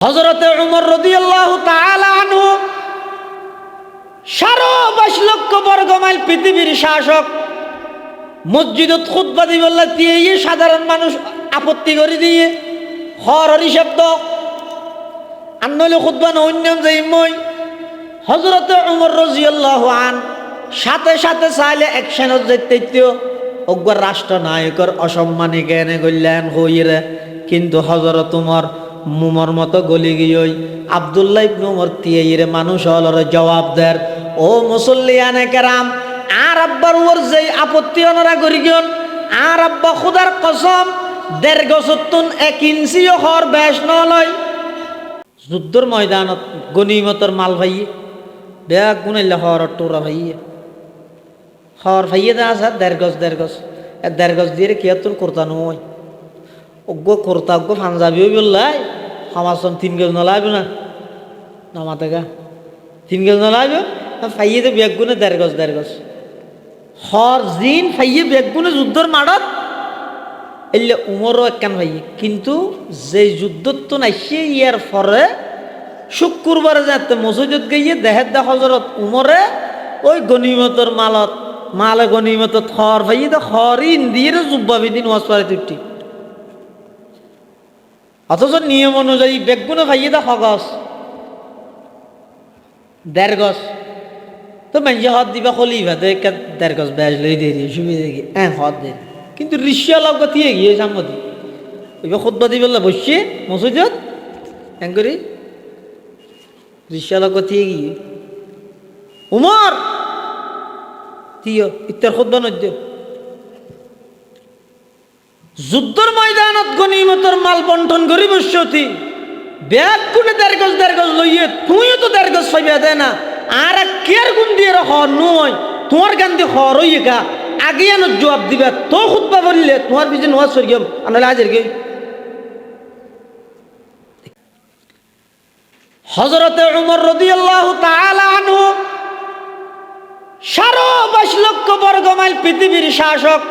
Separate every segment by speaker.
Speaker 1: হযরতে উমর রাদিয়াল্লাহু তাআলা আনহু 22 লক্ষ বর্গ মাইল পৃথিবীর শাসক। মসজিদত খুতবা দিবল্লা দিয়ে সাধারণ মানুষ আপত্তি করে দিয়ে হরি শব্দ আন্নলে খুতবা নন্যম যাইমই হযরতে উমর রাদিয়াল্লাহু আন সাথে সাথে চাইলে অ্যাকশনত যেতেইতো অগর রাষ্ট্রনায়কের অসম্মানী জ্ঞানে গল্যান হইরে, কিন্তু হযরত উমর মুমর মতো গলি গিয়ে আব্দুল্লাহ ইবনে উমর তিয়েরে মানুষ হলর জবাব দের, ও মুসল্লিয়ানে কেরাম, আর আব্বার ওর যেই আপত্তি ওনারা করি গিয়ন, আর আব্বা খুদার কসম 1.5 গজতুন 1 ইঞ্চিও হর বেশ নলয়। যুদ্ধর ময়দানত গনিমতর মাল ভাইয়ে বেয়া গুনাইলে হর টোরা ভাইয়ে হর ভাইয়ে দা আছে 1.5 গজ 1.5 গজ দিয়ে কি তোর করতা নয় অজ্ঞ করতা অজ্ঞ পাঞ্জাবিও বললাই হামাসন 3 গজ নলাইব না নামাতে গা 3 গজ নলাইব ফাইয়ে তো বেগ গুনে 1.5 গজ হর জিন ফাইয়ে বেগ গুনে যুদ্ধর মাড়ত এলে উমরও একখান ভাইয়ে, কিন্তু যে যুদ্ধত তো নাইছে ইয়ার পরে শুক্রবারে যাতে মসজিদত গিয়ে দেহের দা হজরত উমরে ওই গনিমতর মালে গনিমতত হর ভাইয়ে তো হরিন দিয়ে জুব্বা বিদিন ওয়াজ পারে তুটি, অথচ নিয়ম অনুযায়ী বেগুনে ভাইয়ে দা হগস 1.5 গজ তো মেঞ্জে হদ দিবা খলিফা তো 1.5 গজ বেজ লই দিয়ে দিয়ে সুবিধা দেখি হদ দে, কিন্তু ঋষিয়া লগ দিয়ে গিয়ে সামদি ওইবা খুতবা দিবে বসছে মসজিদত এন করি ঋষিয়া লগ দিয়ে গিয়ে উমর তিয় ইত্যার খুতবা নদ্য যুদ্ধর ময়দানত গনিমতর মাল বন্টন করি বসতি ব্যাগ গুনে 1.5 গজ লইয়ে তুইও তো 1.5 গজ পাইবা দেয় না, আর কেয়ার গুণ দিয়ে হর নয় তোমার গান দিয়ে হর হইয়ে গা আগে আনো জবাব দিবা তো খুতবা বললে তোমার পিছনে নোয়াজ সরিয়ম আনলে হাজির গে। হযরতে উমর রাদিয়াল্লাহু তাআলা আনহু 22 লক্ষ বর্গ মাইল পৃথিবীর শাসক।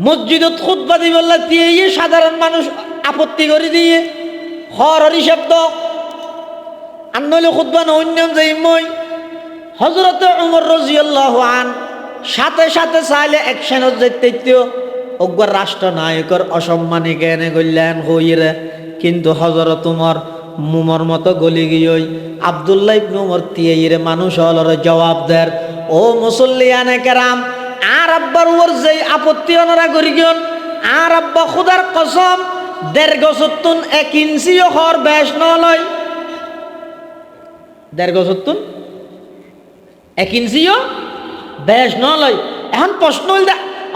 Speaker 1: মসজিদত খুতবা দিবল্লা দিয়ে সাধারণ মানুষ আপত্তি করে দিয়ে হরি শব্দ আন্নলে খুতবা নন্যম যাইমই হযরতে উমর রাদিয়াল্লাহু আন সাথে সাথে চাইলে অ্যাকশনত যেতেইতো অগর রাষ্ট্রনায়কের অসম্মানী জ্ঞানে গল্যান হইরে, কিন্তু হযরত উমর মুমর মতো গলি গিয়ে আব্দুল্লাহ ইবনে উমর তিয়েরে মানুষ হলর জবাব দের, ও মুসল্লিয়ানে কেরাম, আর আব্বার ওর যেই আপত্তি ওনারা করি গিয়ন, আর আব্বা খুদার কসম 1.5 গজতুন 1 ইঞ্চিও হর বেশ নলয়। 1.5 গজতুন 1 ইঞ্চিও বেশ নলয়। এখন প্রশ্ন হইল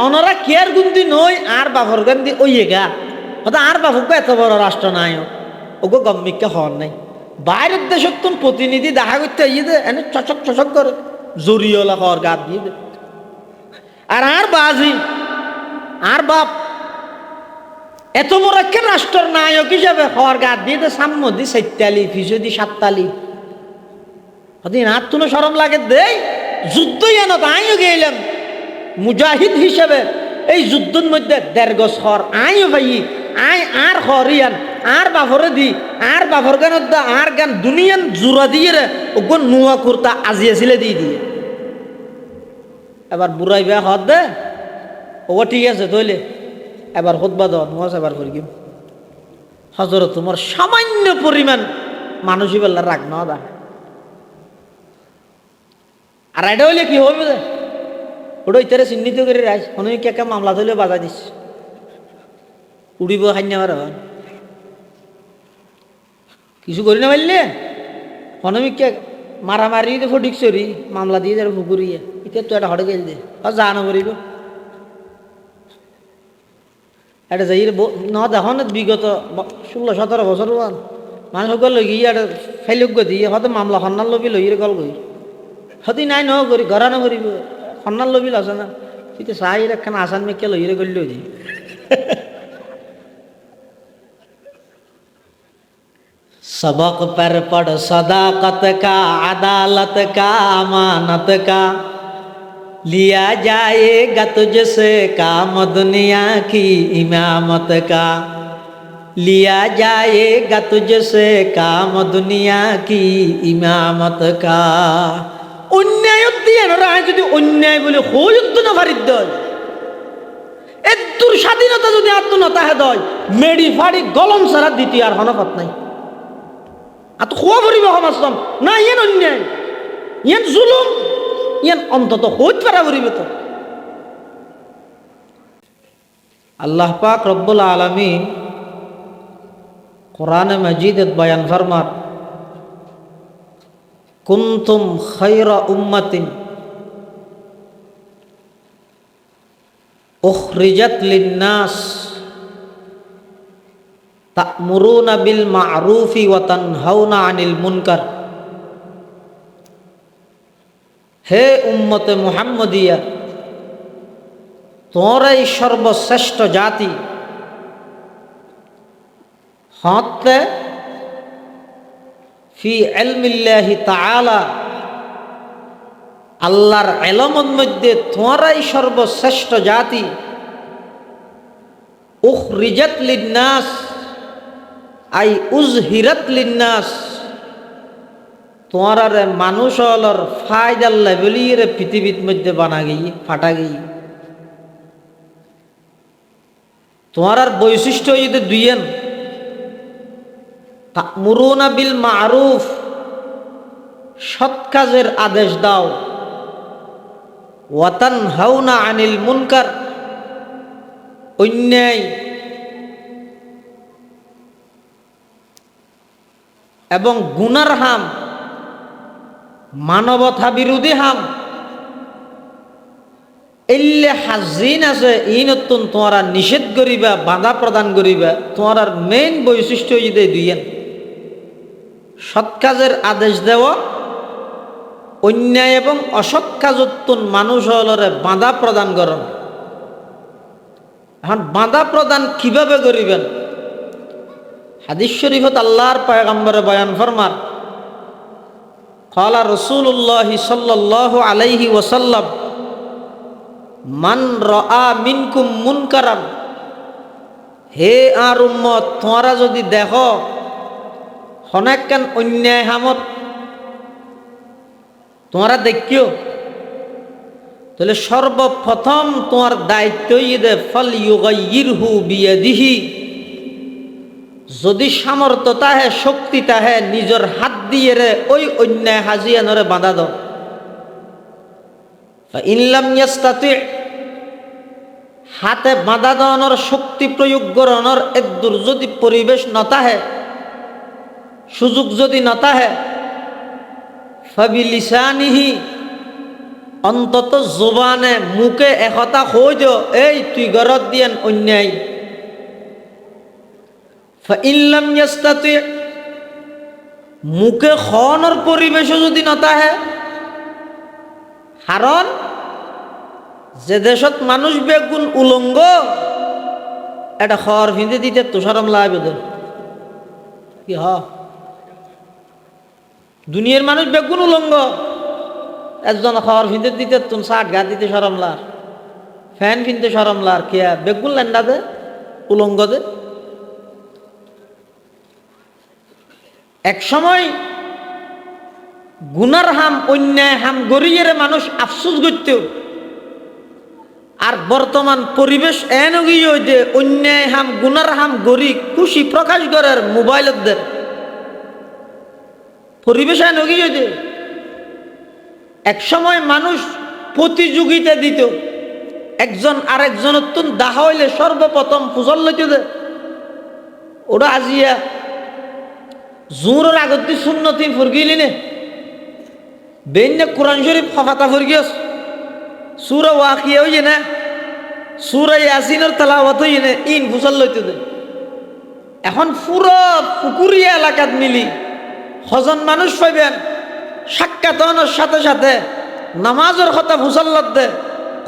Speaker 1: ওনারা কেয়ার গুন্দি নই আর বাফর গান্ধী ওইয়ে গা হয়তো আর বাফুকে এত বড় রাষ্ট্র নায়ক ওগো গম্মিককে হওয়ার নাই, বাইরের দেশের তুন প্রতিনিধি দেখা করতে ইয়ে দে এনে চচক করে জরিওলা হওয়ার গাত দিয়ে দে, আর বাজি আর বাপ এত বড় একটা রাষ্ট্রের নায়ক হিসাবে হওয়ার গাত দিয়ে দে সাম্মদি 4 তালি ফিসদি 7 তালি হদিন আর তুনো শরম লাগে দেই যুদ্ধই এন আইও গেলাম মুজাহিদ হিসেবে এই যুদ্ধের মধ্যে 1.5 গজ হর আইও ভাই আই আর হরিয়ান আর বাফরে দি আর বাফর গান আর গান দুনিয়ান জুরা দিয়ে রে ওগো নুয়া কুর্তা আজিয়েছিলে দিয়ে এবার বুড়াই বে হদ দে ও ঠিক আছে তৈলে এবার খুতবা দাও নোয়াজ এবার করি কি হযরত তোমার সামান্য পরিমাণ মানুষই বেলা রাগ না দা, আর এটা হইলে কি হবে ওটা ইতারে চিহ্নিত করে রাখ অনেক কে মামলা ধরলে বাধা দিস উড়িব খাই নেওয়ার কিছু করি না পারলে হনমিককে মারামারি দেখো ডিকসরি মামলা দিয়ে যাবে পুকুরিয়ে এটা তো একটা হটে গেল দে জানো করিব এটা যাই ন দেখো না বিগত 16-17 বছর মানুষ লই গিয়ে একটা ফেলুক দিয়ে হয়তো মামলা সন্ন্যাল লবি লইরে গল গই হতি নাই ন করি ঘরা ন করিব সন্ন্যাল লবিল আছে না তুই চাই একখান আসান মেকে লইরে গল দি सबक पर पढ़ सदाकत का अदालत का अमानत का लिया जाएगा तुझसे काम दुनिया की इमामत का लिया जाएगा तुझसे काम दुनिया की इमामत का। অন্যায় দিয়ে রায় যদি অন্যায় বলে হইত না ফারিদ দয় এত্তুর স্বাধীনতা যদি আত্মনতা হে দয় মেডি ফাড়ি গলম ছাড়া দ্বিতীয় আর হনফত নাই। আত খোয়া ভরিব সমাজম না ইয়েন অন্যায় ইয়েন জুলুম ইয়েন অন্তত হইত পারা ভরিব তো। আল্লাহ পাক রব্বুল আলামিন কোরআনে মাজিদত বয়ান ফরমার কুনতুম খায়রা উম্মাতিন উখরিজাত লিন-নাস তা'মুরুনা বিল মা'রুফি ওয়া তানহাউনা আনিল মুনকার। হে উম্মতে মুহাম্মদিয়া, তোমরাই সর্বশ্রেষ্ঠ জাতি। হতে ফি ইলমিল্লাহি তাআলা, আল্লাহর ইলমের মধ্যে তোমরাই সর্বশ্রেষ্ঠ জাতি। উখরিজাত লিন-নাস আই উজহিরাত লিন-নাস, তোমরারে মানুষ হলর ফায়দার লেভেলিয়ে পৃথিবীর মধ্যে বানা গই ফাটা গই। তোমার বৈশিষ্ট্য যদি দুইয়েন তা'মুরুনা বিল মা'রুফ, সৎ কাজের আদেশ দাও, ওয়া তানহাউনা আনিল মুনকার, অন্যায় এবং গুনার হাম, মানবতা বিরোধী হাম, এল্লে হাজিন আছে ইনতুন তোমরা নিষেধ করিবা, বাধা প্রদান করিবা। তোমার মেইন বৈশিষ্ট্য যদি দুইয়েন সৎ কাজের আদেশ দেওয়া, অন্যায় এবং অসৎ কাজত্তুন মানুষ হলরে বাধা প্রদান করন। এখন বাধা প্রদান কিভাবে করিবেন? হাদিস শরীফত আল্লাহর পয়গম্বরে বয়ান ফরমার ক্বালা রাসূলুল্লাহ সাল্লাল্লাহু আলাইহি ওয়াসাল্লাম মান রাআ মিনকুম মুনকারান, হে আর উম্মত, তোমরা যদি দেখো হনেকান অন্যায় হামত তোমরা দেখিও, তাহলে সর্বপ্রথম তোমার দায়িত্ব ইদে ফল ইউগাইয়িরহু বিয়াদিহি, যদি সামর্থ্য তাহে শক্তি তাহে নিজের হাত দিয়ে রে ওই অন্যায় হাজিয়ানরে বাধা দাও। ইনলাম ইয়াস্তাতি, হাতে বাধা দেওয়ানোর শক্তি প্রয়োগ করানোর এদুর যদি পরিবেশ নতাহে, সুযোগ যদি নতাহে, ফাবিলিসানিহি, অন্তত জবানে মুখে একথা কই দিও, এই তুই গরত দিয়েন অন্যায়। ফাইনলাম ইয়াস্তাতি, মুখে খাওয়ানোর পরিবেশও যদি নতাহে, কারণ যে দেশত মানুষ বেগুন উলঙ্গ এটা খাওয়ার ভিঁদে দিতে তো শরম লাগবে কি হ, দুনিয়ার মানুষ বেগুন উলঙ্গ, একজন খাওয়ার ভিঁদে দিতে তুমি শার্ট গা দিতে শরম লার, ফ্যান কিনতে শরম লার, খেয়া বেগুন লেন্ডা দে উলঙ্গ দে। এক সময় গুনার হাম অন্যায় হাম গড়িয়ে মানুষ আফসোস করত, আর বর্তমান পরিবেশ এন গিয়ে যে অন্যায় হাম গুনার হাম গড়ি খুশি প্রকাশ করার মোবাইলত দের পরিবেশ এন গিয়ে যে এক সময় মানুষ প্রতিযোগিতা দিত, একজন আরেকজনের তুন দাহা হইলে সর্বপ্রথম ফুজল লইতে দে, ওরা আজিয়া জোরের আগত দি সুন্নতি ফুরগিলি নে বেন্যা কোরআন শরীফ ফাতা ফুরগিয়স, সূরা ওয়াকিয়া হইছে না, সূরা ইয়াসিনের তেলাওয়াত হইছে না, ইন ফুজল লইতে দে। এখন পুরো পুকুরিয়া এলাকাত মিলি হজন মানুষ পাইবেন, সাক্ষাৎনের সাথে সাথে নামাজের কথা ফুসল্লত দে,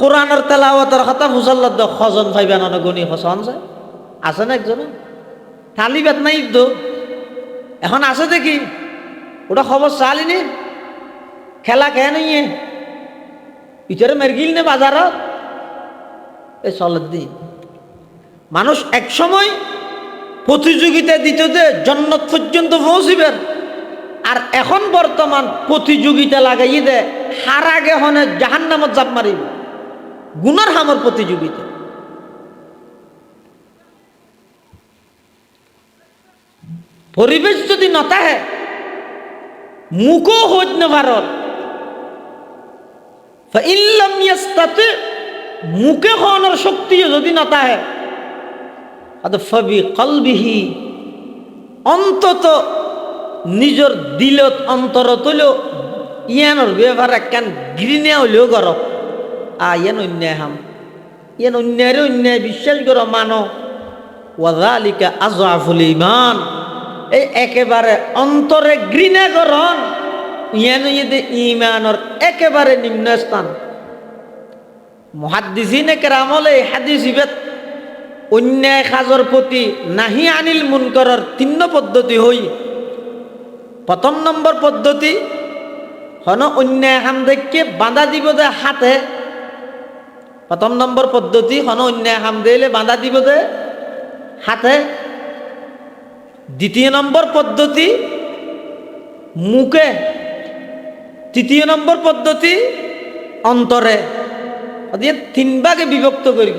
Speaker 1: কোরআনের তেলাওয়াতের কথা ফুসল্লত দে, হজন পাইবেন অনেক গণি হসন আছে না একজন তালিবাত নাই তো এখন আছে দেখি, ওটা খবর চালিনি খেলা খেয়ে নিয়ে ভিতরে মেরগিল নে বাজারত এই চলের দিন। মানুষ এক সময় প্রতিযোগিতা দিত যে জন্নত পর্যন্ত পৌঁছিবেন, আর এখন বর্তমান প্রতিযোগিতা লাগাই দে হার আগে হনে জাহান্নামত জাপ মারিব, গুনার হামর প্রতিযোগিতা। পরিবেশ যদি নতাহে মুখও হইত না ভারত ইল্লাম ইয়াস্তাতি, মুখে হওয়ার শক্তিও যদি নতাহে ফবি কলবিহি, অন্তত নিজের দিলত অন্তর তুলেও ইয়ানোর ব্যবহার একখান ঘৃণা হইলেও কর, ইয়ান অন্যায় হাম, ইয়ান অন্যায়ের অন্যায় বিশ্বাস করো মানো, ওয়াযালিকা আযআফুল ঈমান, এই একেবারে অন্তরে ঘৃণা করন, ইয়ান ঈমানের একেবারে নিম্ন স্থান। মুহাদ্দিসিনে কেরামল এই হাদিস ইবাত অন্যায় কাজের প্রতি নাহি আনিল মুনকারের 3 পদ্ধতি হই। প্রথম নম্বর পদ্ধতি হন অন্যায় কাম দেখে বাঁধা দিব দে হাতে, প্রথম নম্বর পদ্ধতি হন অন্যায় কাম দিলে বাঁধা দিব দে হাতে। দ্বিতীয় নম্বর পদ্ধতি মুখে, তৃতীয় নম্বর পদ্ধতি অন্তরে। 3 ভাগে বিভক্ত করি।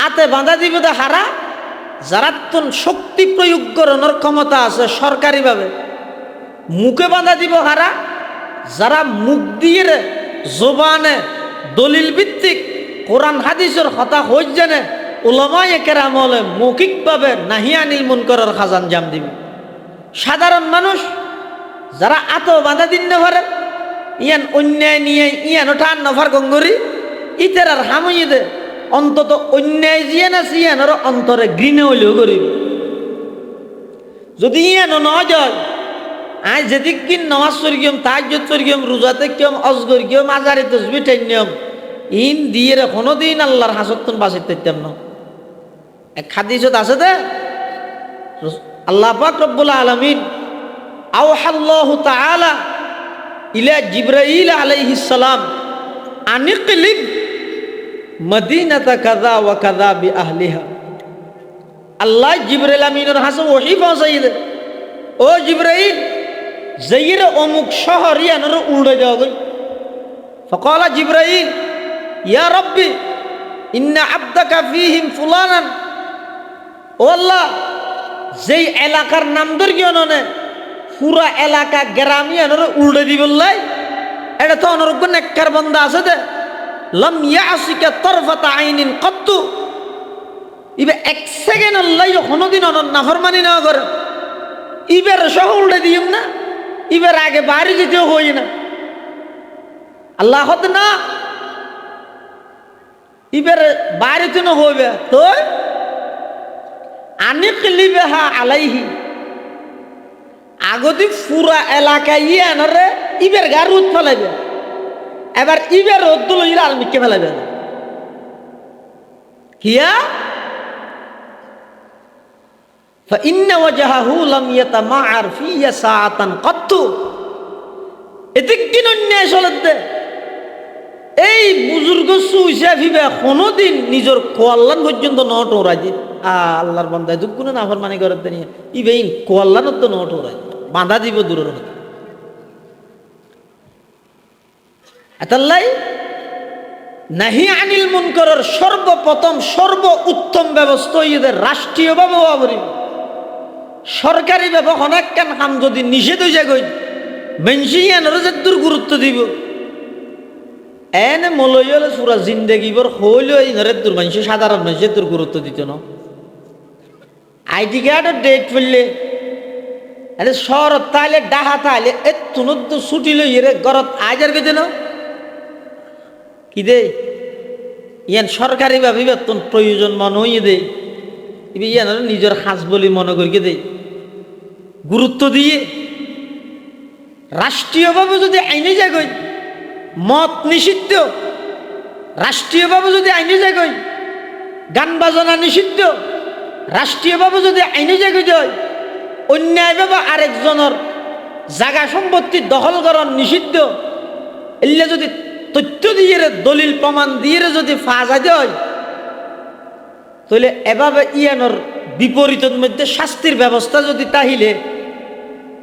Speaker 1: হাতে বাঁধা দিব দে হারা, যারা শক্তি প্রয়োগ করানোর ক্ষমতা আছে সরকারিভাবে, মুখে বাঁধা দিব হারা, যারা মুখ দিয়ে জবানে দলিল ভিত্তিক কোরআন হাদিসের কথা হই জানে, উলামায়ে কেরাম হলে মৌখিকভাবে নাহি আনিল মুনকারের খাজান জাম দিবে। সাধারণ মানুষ যারা আতো বাঁধা দিন না পারে, ইয়ান অন্যায় নিয়ে ইয়ান টান নফার গঙ্গরি ইতের আর হামই দে, অন্তত অন্যায় জিয়ান আছে ইয়ানোর অন্তরে ঘৃণা হইলেও করিব। যদি ইয়ানো ন যায়, আই যেদিক কিন নামাজ পড়িম, তাহাজ্জুদ পড়িম, রোজাতে কিম, অজ করিম, মাজারে তসবিহ ঠাইনিয়ম, ইন দিয়ে রে কোনোদিন আল্লাহর হাসতন বাঁচিত থাকতাম না। এক হাদিসত আছে দে আল্লাহ পাক রব্বুল আলামিন আওহাল্লাহু তাআলা ইলা জিবরাইল আলাইহিস সালাম আনিকলিব মদিনাতা কাযা ওয়া কাযা বি আহলিহা। আল্লাহ জিবরাইল আমিনের হাসে ওহী পৌঁছাই দে, ও জিবরাইল যাইরে অমুক শহর ইয়ানোর উড়ে যাও গই। ফাকালা জিবরাইল ইয়া রব্বি ইন্না আবদাকা ফীহিম ফুলানান, ও আল্লাহ যেই এলাকার নাম দর্গিয়নে পুরা এলাকা গ্রামিয়ানোর উড়ে দিবল্লাই, এটা তো অনর্গ নেককার বান্দা আছে দে, লাম ইয়াসিকা তরফাতা আইনিন কত্তু, ইবে 1 সেকেন্ড আল্লাহ কোনোদিন অনর নাফরমানি না করে, ইবের সহ উল্টে দিম না, ইবের আগে বাড়ি যেতেও হই না। আল্লাহ হত না ইবের বাড়িতে না হইবে তো আনিকলিবেহা আলাইহি, আগদি পুরা এলাকা ইয়ানরে ইবের গা রোদ ফেলাইবে, এবার ইবের রোদ তুলো ইরা আলমিকে ফেলাইবে কিয়া ফাইন্না ওয়াজহাহু লাম ইয়াতামাআর ফিয়া সাআতান কত্তু। এদিকিন অন্যায় চলতে এই বুজুর্গ সুইসা ফিবে কোনোদিন নিজের কোয়াল্লান পর্যন্ত নট ওরাই দি, আল্লাহর বান্দায় দুঃখ না নাফরমানি করতে নিয়ে ইবেইন কোয়াল্লানত তো নট ওরাই বাঁধা দিব দূরের কথা। এতাল্লাই নাহি আনিল মুনকারের সর্বপ্রথম সর্ব উত্তম ব্যবস্থা এদের রাষ্ট্রীয়ভাবে হওয়া পড়িব। সরকারিভাবে অনেক কান কাম যদি নিষেধ হয়ে যায়, মেনসি এনারও যে দূর গুরুত্ব দিব, এনে মলই হলে পুরা জিন্দগিবর হইলেও ইনারের দূর মানুষ সাধারণ মানুষের দূর গুরুত্ব দিত না। আইডি কার্ডের ডেট ফেললে আরে শহরত তাইলে ডাহা তাইলে এ তুনত তো ছুটি লই রে ঘরত আইজার গেছে না কি দে ইয়ান সরকারিভাবে বেতন প্রয়োজন মনে হইয়ে দে, ইয়ান নিজের হাঁস বলি মনে করিয়ে দে, গুরুত্ব দিয়ে রাষ্ট্রীয়ভাবে যদি আইনে যাগই মদ নিষিদ্ধ, রাষ্ট্রীয়ভাবে যদি আইনে যাগই গান বাজনা নিষিদ্ধ, রাষ্ট্রীয়ভাবে যদি আইনে যাগই যায় অন্যায়ভাবে আরেকজনের জায়গা সম্পত্তি দখল করার নিষিদ্ধ, এলে যদি তথ্য দিয়ে দলিল প্রমাণ দিয়ে যদি ফাঁসা দেয়, তাহলে এভাবে ইয়ানোর বিপরীতের মধ্যে শাস্তির ব্যবস্থা যদি তাহিলে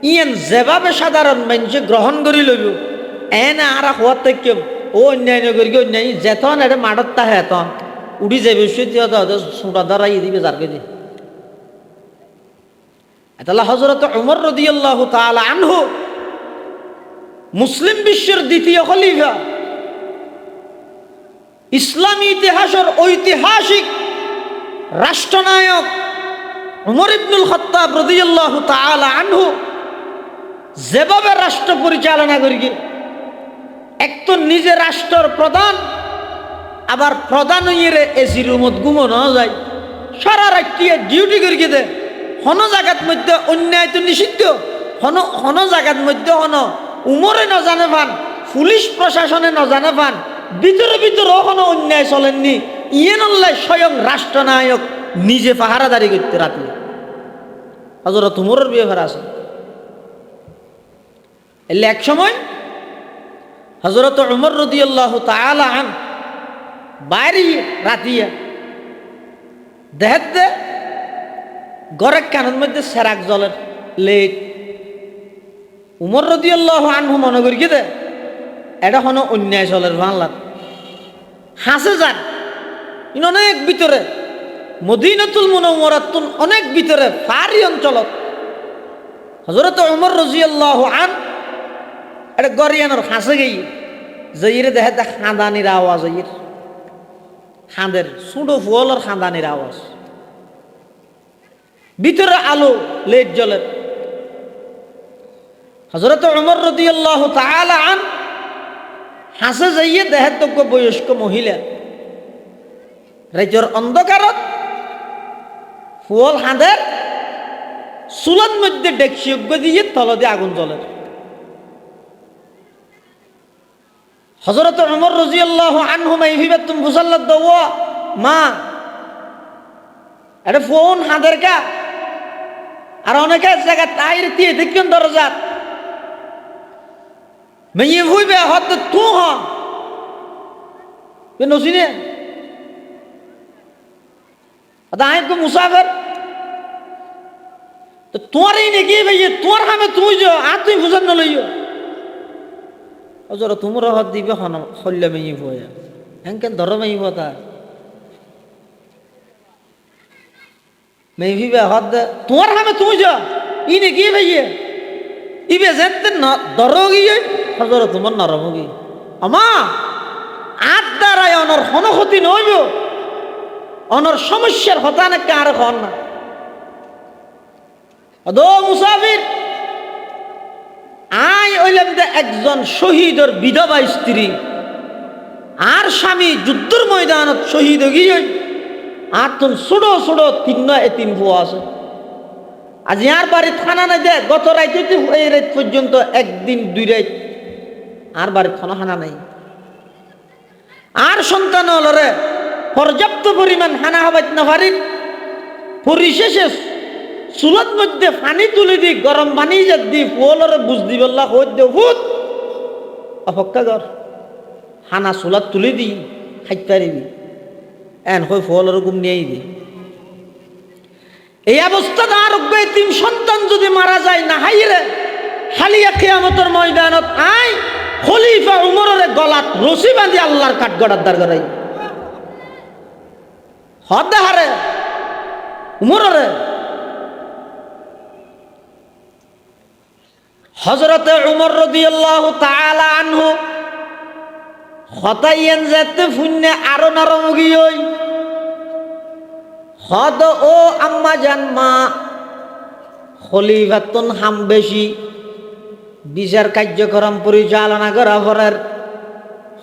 Speaker 1: ইয়েন যেভাবে সাধারণ মানুষ গ্রহণ করি লইব এনে আর হওয়ার থেকে ও অন্যায় করি অন্যায় যেতন এটা মাঠত তাহে এতন উড়ি যাবে সুটা ধরাই দিবে যারকে দিয়ে এটা হযরত উমর রাদিয়াল্লাহু তাআলা আনহু মুসলিম বিশ্বের দ্বিতীয় খলিফা ইসলামী ইতিহাসের ঐতিহাসিক রাষ্ট্রনায়ক উমর ইবনুল খাত্তাব রাদিয়াল্লাহু তাআলা আনহু যেভাবে রাষ্ট্র পরিচালনা করি এক তো নিজে রাষ্ট্রের প্রধান আবার প্রধান হইয়ে এসি রুমত ঘুমানো যায় সারা রাত্রিয়ে ডিউটি করি দে হন জায়গার মধ্যে অন্যায় তো নিষিদ্ধ হন জায়গার মধ্যে হন উমরে ন জানে পান পুলিশ প্রশাসনে ন জানে পান ভিতরে ভিতরে কোনো অন্যায় চলেননি ইয়ে নল্লাই স্বয়ং রাষ্ট্রনায়ক নিজে পাহারাদারি করতে রাখলে হযরত উমরের বিয়ে আছে এলে এক সময় হযরত উমর রাদিয়াল্লাহু তাআলা আন বাইরে রাতিয়া দেখতে গরের কানের মধ্যে সেরাক জলের লেট উমর রাদিয়াল্লাহু আনহু মনে করি কি দে এটা হনো অন্যায় চলের বাংলা হাসে যান ইন অনেক ভিতরে মদিনাতুল মুনাওয়ারাত অনেক ভিতরে পাহাড়ি অঞ্চলত হযরত উমর রাদিয়াল্লাহু আন এটা গরিয়ানোর হাসে গেই যাইরে দেখে খাঁদানির আওয়াজ আইর খাঁদের সুডো ফুলের খাঁদানির আওয়াজ ভিতরে আলো লেট জ্বলের হযরত উমর রাদিয়াল্লাহু তাআলা আন হাসে যাইয়ে দেহের যোগ্য বয়স্ক মহিলা রাইজর অন্ধকারত ফুল হাঁদের চুলার মধ্যে ডেকসি দিয়ে তল দিয়ে আগুন জ্বলের হযরত উমর রাদিয়াল্লাহু আনহু মাইভিবে তুমি বুঝাল্লাহ দাও মা এটা ফোন হাঁদের কা আর অনেকে জায়গা তাইর দিয়ে দেখবেন দরজাত মেয়ে ভুইবে হত তু হ নসিনে আয় কো মুসাফির তো তোরই নাকি ভাইয়ে তোর হামে তুই যো আর তুই বুঝান না লইও হযরত উমর হাত দিবে হন হল্লা মেয়ে ভুয়া হ্যাঁ ধর মেয়ে ভতা মেয়ে ভিবে হাত দে তোর হামে তুই যো ই নাকি ভাইয়ে ইবে যেতে ধর গিয়ে হযরত উমর নরম গিয়ে আমা আত দ্বারায় অনর হন ক্ষতি নইব অনর সমস্যার হতা না কার হন না দো মুসাফির আয় ওইলাম যে একজন শহীদের বিধবা স্ত্রী আর স্বামী যুদ্ধের ময়দানত শহীদ গিয়ে আর তোর ছোট ছোট তিন এতিম ভুয়া আছে আজ ইয়ার বাড়ির খানা নাই দে গত রাইতে এই রাত পর্যন্ত একদিন দুই রাত আর বাড়ির খানা খানা নাই আর সন্তান হলরে পর্যাপ্ত পরিমাণ হানা হবাইত না পারিন পরিশেষে চুলত মধ্যে পানি তুলে দি গরম পানি যাত দি ফুলরে বুঝ দি বললা হইত দে হুত অপেক্ষা কর হানা চুলাত তুলে দি খাইতে পারিবি এন হই ফুলরে গুম নিয়ে দি এই অবস্থাতে আরোগ্য তিন সন্তান যদি মারা যায় না হাইরে হালিয়া কিয়ামতের ময়দানত আয় খলিফা উমরের গলাত রশি বাঁধি আল্লাহর কাঠগড়ার দ্বার গড়াই হদে হারে উমরের হযরত উমর রাদিয়াল্লাহু তাআলা আনহু হতাইয়েন যেতে ফুন্নে আরো নরম গিয়ই হদ ও আম্মা জান মা খলিফাতুন হাম বেশি বিচার কার্যক্রম পরিচালনা করা পরের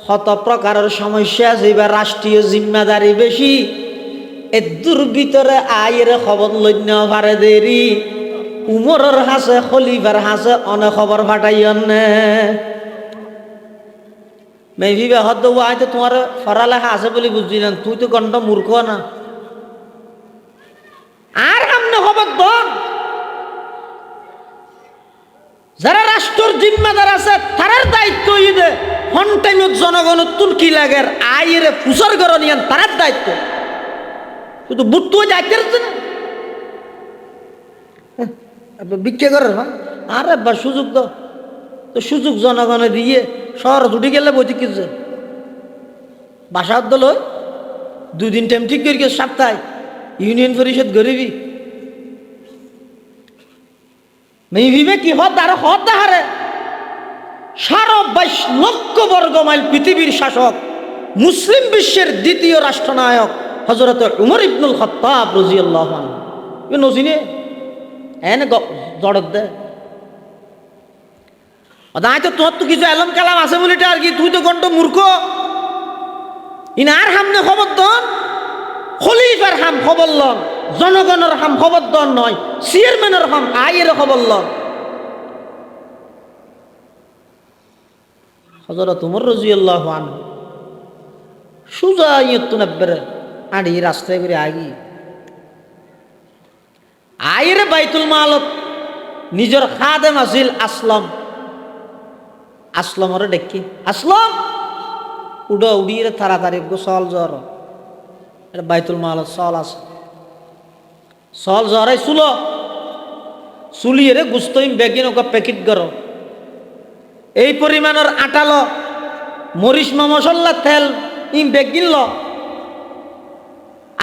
Speaker 1: শত প্রকারের সমস্যা আছে বা রাষ্ট্রীয় জিম্মাদারি বেশি এদুর ভিতরে আয়ের খবর লইন্য পারে দেরি উমরের হাসে খলিফার হাসে অনেক খবর ফাটাইয়ন মেভিবে হদ আইতে তোমার পড়ালেখা আছে বলে বুঝছিলাম তুই তো গণ্ড মূর্খ না আর আমনে খবর দন যারা রাষ্ট্রের জিম্মাদার আছে তারার দায়িত্ব ইদে হন্টাইমত জনগণের তুল কি লাগের আইরে ফুসর গর নিয়ান তারার দায়িত্ব শুধু বুট্টু যাইতে না ভিক্ষা করার হয় আরে বা সুযোগ দাও তো সুযোগ জনগণে দিয়ে শহর উঠে গেলে বইতে কিছু বাসার দল হয় 2 দিন টাইম ঠিক করি সপ্তাহে ইউনিয়ন পরিষদ গরিবি মেয়ে কি হত আর হত হারে 22 লক্ষ বর্গ মাইল পৃথিবীর শাসক মুসলিম বিশ্বের দ্বিতীয় রাষ্ট্রনায়ক হযরত উমর ইবনুল খাত্তাব রাদিয়াল্লাহু আনহু নজিনে এনে জড়ত দে আদায় তো তোর তো কিছু এলম কালাম আছে বলিটা আর কি তুই তো গন্ড মূর্খ ইনার হামনে খবর দন খলিফার হাম খবর লন জনগণের হাম খবর দন নয় চেয়ারম্যানের হাম আয়ের খবর লন হযরত উমর রাদিয়াল্লাহু আনহু সুজা ইয়ত নব্বরে আড়ি রাস্তায় করে আগি আয়ের বাইতুল মালত নিজের খাদেম আছিল আসলমরে দেখি আসলম উড়া উড়িয়ে তাড়াতাড়ি চল জ্বর এটা বাইতুল মালত চল আছে চল জ্বরে চুলিয়ে রে গুস্তইম বেগিন ওকে প্যাকেট করো এই পরিমাণের আটালো মরিচ মশলা তেল ইম বেগিন ল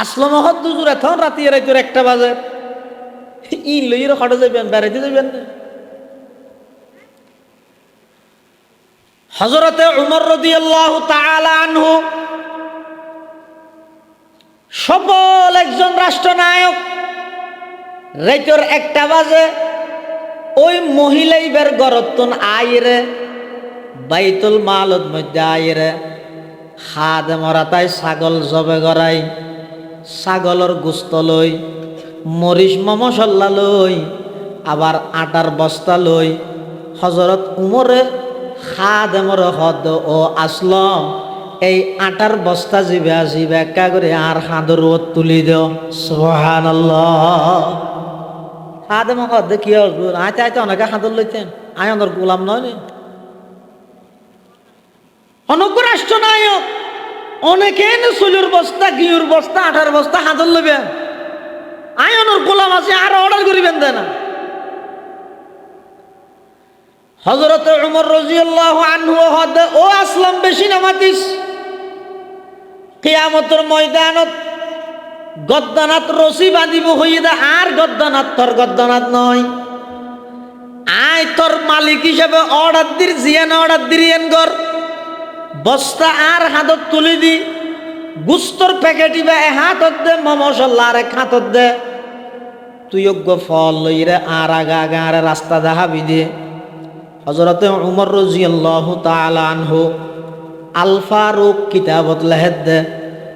Speaker 1: আসলম হত দুজুর এখন রাতি রাইতোর 1টা বাজে ই লইয়ের খড়ে যাবেন বেড়াইতে যাবেন না হযরতে উমর রাদিয়াল্লাহু তাআলা আনহু সফল একজন রাষ্ট্রনায়ক রাইতোর 1টা বাজে ওই মহিলাই বের গরতন আইরে বাইতুল মালত মধ্যে আইরে খাদেমরা তাই ছাগল জবে গড়াই ছাগলের গোস্ত লই মরিচ মশলা লই আবার আটার বস্তা লই হযরত উমরে খাদেমর হদ ও আসলম এই আটার বস্তা জিবে একা করে আর হাঁদর তুলি দেও সুবহানাল্লাহ খাদেম হদ কি আইতে আইতে অনেকে হাঁদর লইতেন আয় অনর গোলাম নয় অনক রাষ্ট্রনায়ক অনেকে চুলুর বস্তা ঘিউর বস্তা আটার বস্তা হাঁদর লইবেন আয়নের গোলাম আছে আর অর্ডার করিবেন দেয় না হযরত উমর রাদিয়াল্লাহু আনহু হদ ও আসলাম বেশি নামাতিস কিয়ামতের ময়দানত গদ্দানাত রশি বাঁধিব হইয়ে দা আর গদ্দানাত তোর গদ্দানাত নয় আয় তোর মালিক হিসেবে অর্ডার দির জিয়ান অর্ডার দিরিয়েন গর বস্তা আর হাতত তুলি দি গুস্তর প্যাকেটি বা হাতত দে মশলা আর এক হাতত দে তুই যোগ্য ফল লইরে আর আগা আগা আর রাস্তা দেখাবি দে হযরত উমর রাদিয়াল্লাহু তাআলা আনহু আল ফারুক কিতাবত লেহেদ দে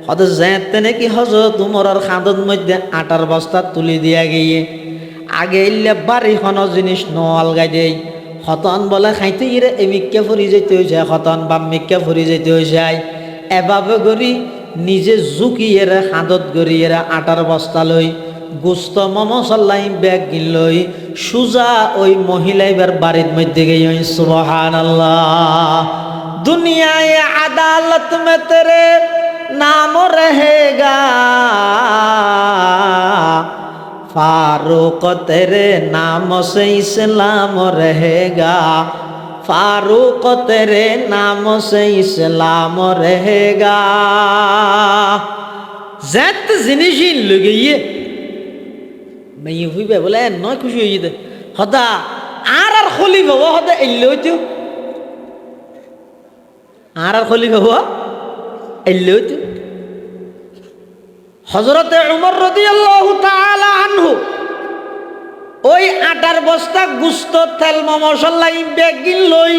Speaker 1: হদ যেতে নাকি হযরত উমরের খাদত মধ্যে আটার বস্তা তুলি দিয়া গিয়ে আগে ইল্লে বাড়ি কোনো জিনিস নলগাই দেই হতন বলে খাইতে ইরে এমিককে ফুরি যেতে হয়েছে হতন বাম্মিককে ফুরি যেতে হয়েছে এভাবে করি নিজে ঝুঁকিয়ে হাতত গড়িয়ে আটার বস্তা লই গোস্ত মশলাই ব্যাগ লই সুজা ওই মহিলাইবার বাড়ির মধ্যে গিয়ে সুবহানাল্লাহ দুনিয়ায় আদালত মে তেরে নাম रहेगा फारूक तेरे नाम से इस्लाम रहेगा फारूक तेरे नाम से इस्लाम रहेगा जत जिनिस लगिए मैं ये हुई बोले न खुशी हुई दे हदा आर खली बाबा हदा एल्लो तो आर खली बाबा एल्लो तो হযরতে উমর রাদিয়াল্লাহু তাআলা আনহু ওই আটার বস্তা গুস্ত তেল মশলা ব্যাগিন লই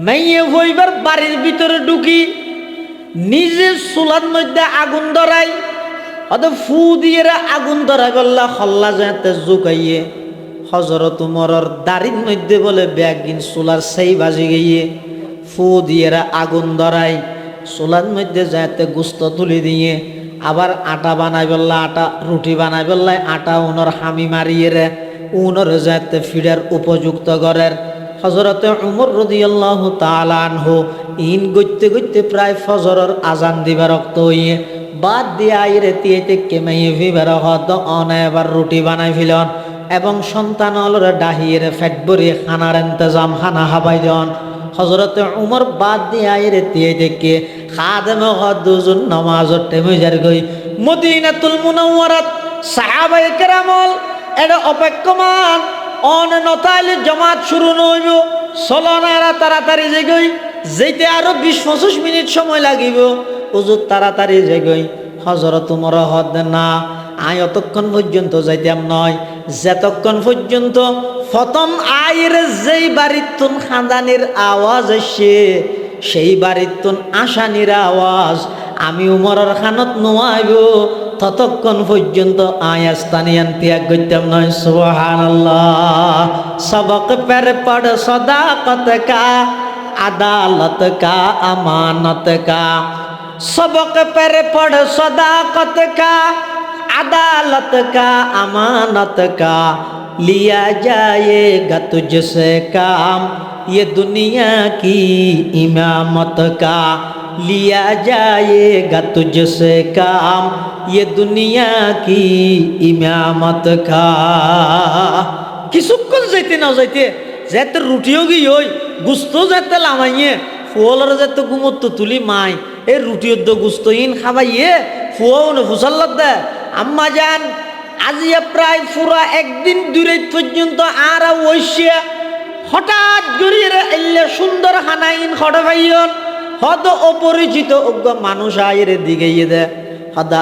Speaker 1: মাইয়ে হইবার বাড়ির ভিতরে ঢুকি নিজে চুলার মধ্যে আগুন ধরাই হয়তো ফু দিয়ে আগুন ধরাই বললা হল্লা যাতে জুকাইয়ে হযরত উমরের দাড়ির মধ্যে বলে ব্যাগিন চুলার সেই বাজি গিয়ে ফু দিয়ে আগুন ধরাই চুলার মধ্যে যাতে গুস্ত তুলি দিয়ে আবার আটা বানাই বললা আটা রুটি বানাই বললাই আটা উনর হামি মারিয়ে রে উনর যাতে ফিডার উপযুক্ত করের হযরতে উমর রাদিয়াল্লাহু তাআলা আনহু ইন গইতে গইতে প্রায় ফজরের আজান দিবার রক্ত হইয়ে বাদ দিয়ে আইরে তিয়েতে কেমাইয়ে ফিবার হদ অন এবার রুটি বানাই ফিলন এবং সন্তান অলরে ডাহিয়ে ফেট ভরিয়ে খানার ইন্তজাম খানা হাবাই দেন হজরতে উমর বাদ দিয়ে আইরে দিয়ে দেখে খাদেমে দুজন নামাজের টেমে যার গই মদিনাতুল মুনাওয়ারাত সাহাবায়ে কেরামল এটা অপেক্ষমান অন নতাইলে জামাত শুরু নইব চলনারা তাড়াতাড়ি যে গই যেতে আরো 20-25 মিনিট সময় লাগিব হুজুর তাড়াতাড়ি যে গই হযরত উমর হদ না আয় অতক্ষণ পর্যন্ত যাইতাম নয় যতক্ষণ পর্যন্ত প্রথম আয়ের যেই বাড়িতুন খানদানির আওয়াজ আসে সেই বাড়িতুন আসানির আওয়াজ আমি উমরের খানত নোয়াইব ততক্ষণ পর্যন্ত আয়াস্তানিয়ান ত্যাগ করতাম নয় সুবহানাল্লাহ সবক পের পড় সদাকত কা আদালত কা আমানত কা सबक पर पढ़ सदाकत का अदालत का अमानत का लिया जाएगा तुझसे काम ये दुनिया की इमामत का लिया जाएगा तुझसे काम ये दुनिया की इमामत का কিছুক্ষণ যাইতে না যাইতে যেতে রুটিও গিয়ে ওই গুস্ত যেতে লামাইয়ে ফুয়ালার যেতে গুমত্ত তুলি মাই এই রুটির দ গুস্ত ইন খাবাইয়ে ফুয়াও না ফুসাল্লাত দে আম্মা যান আজিয়া প্রায় পুরা একদিন দূরে পর্যন্ত আর ওইসিয়া হঠাৎ গড়িয়ে এলে সুন্দর খানাইন খড়ে ভাইয়ন হদ অপরিচিত অজ্ঞ মানুষ আইরে দিকে দে হদা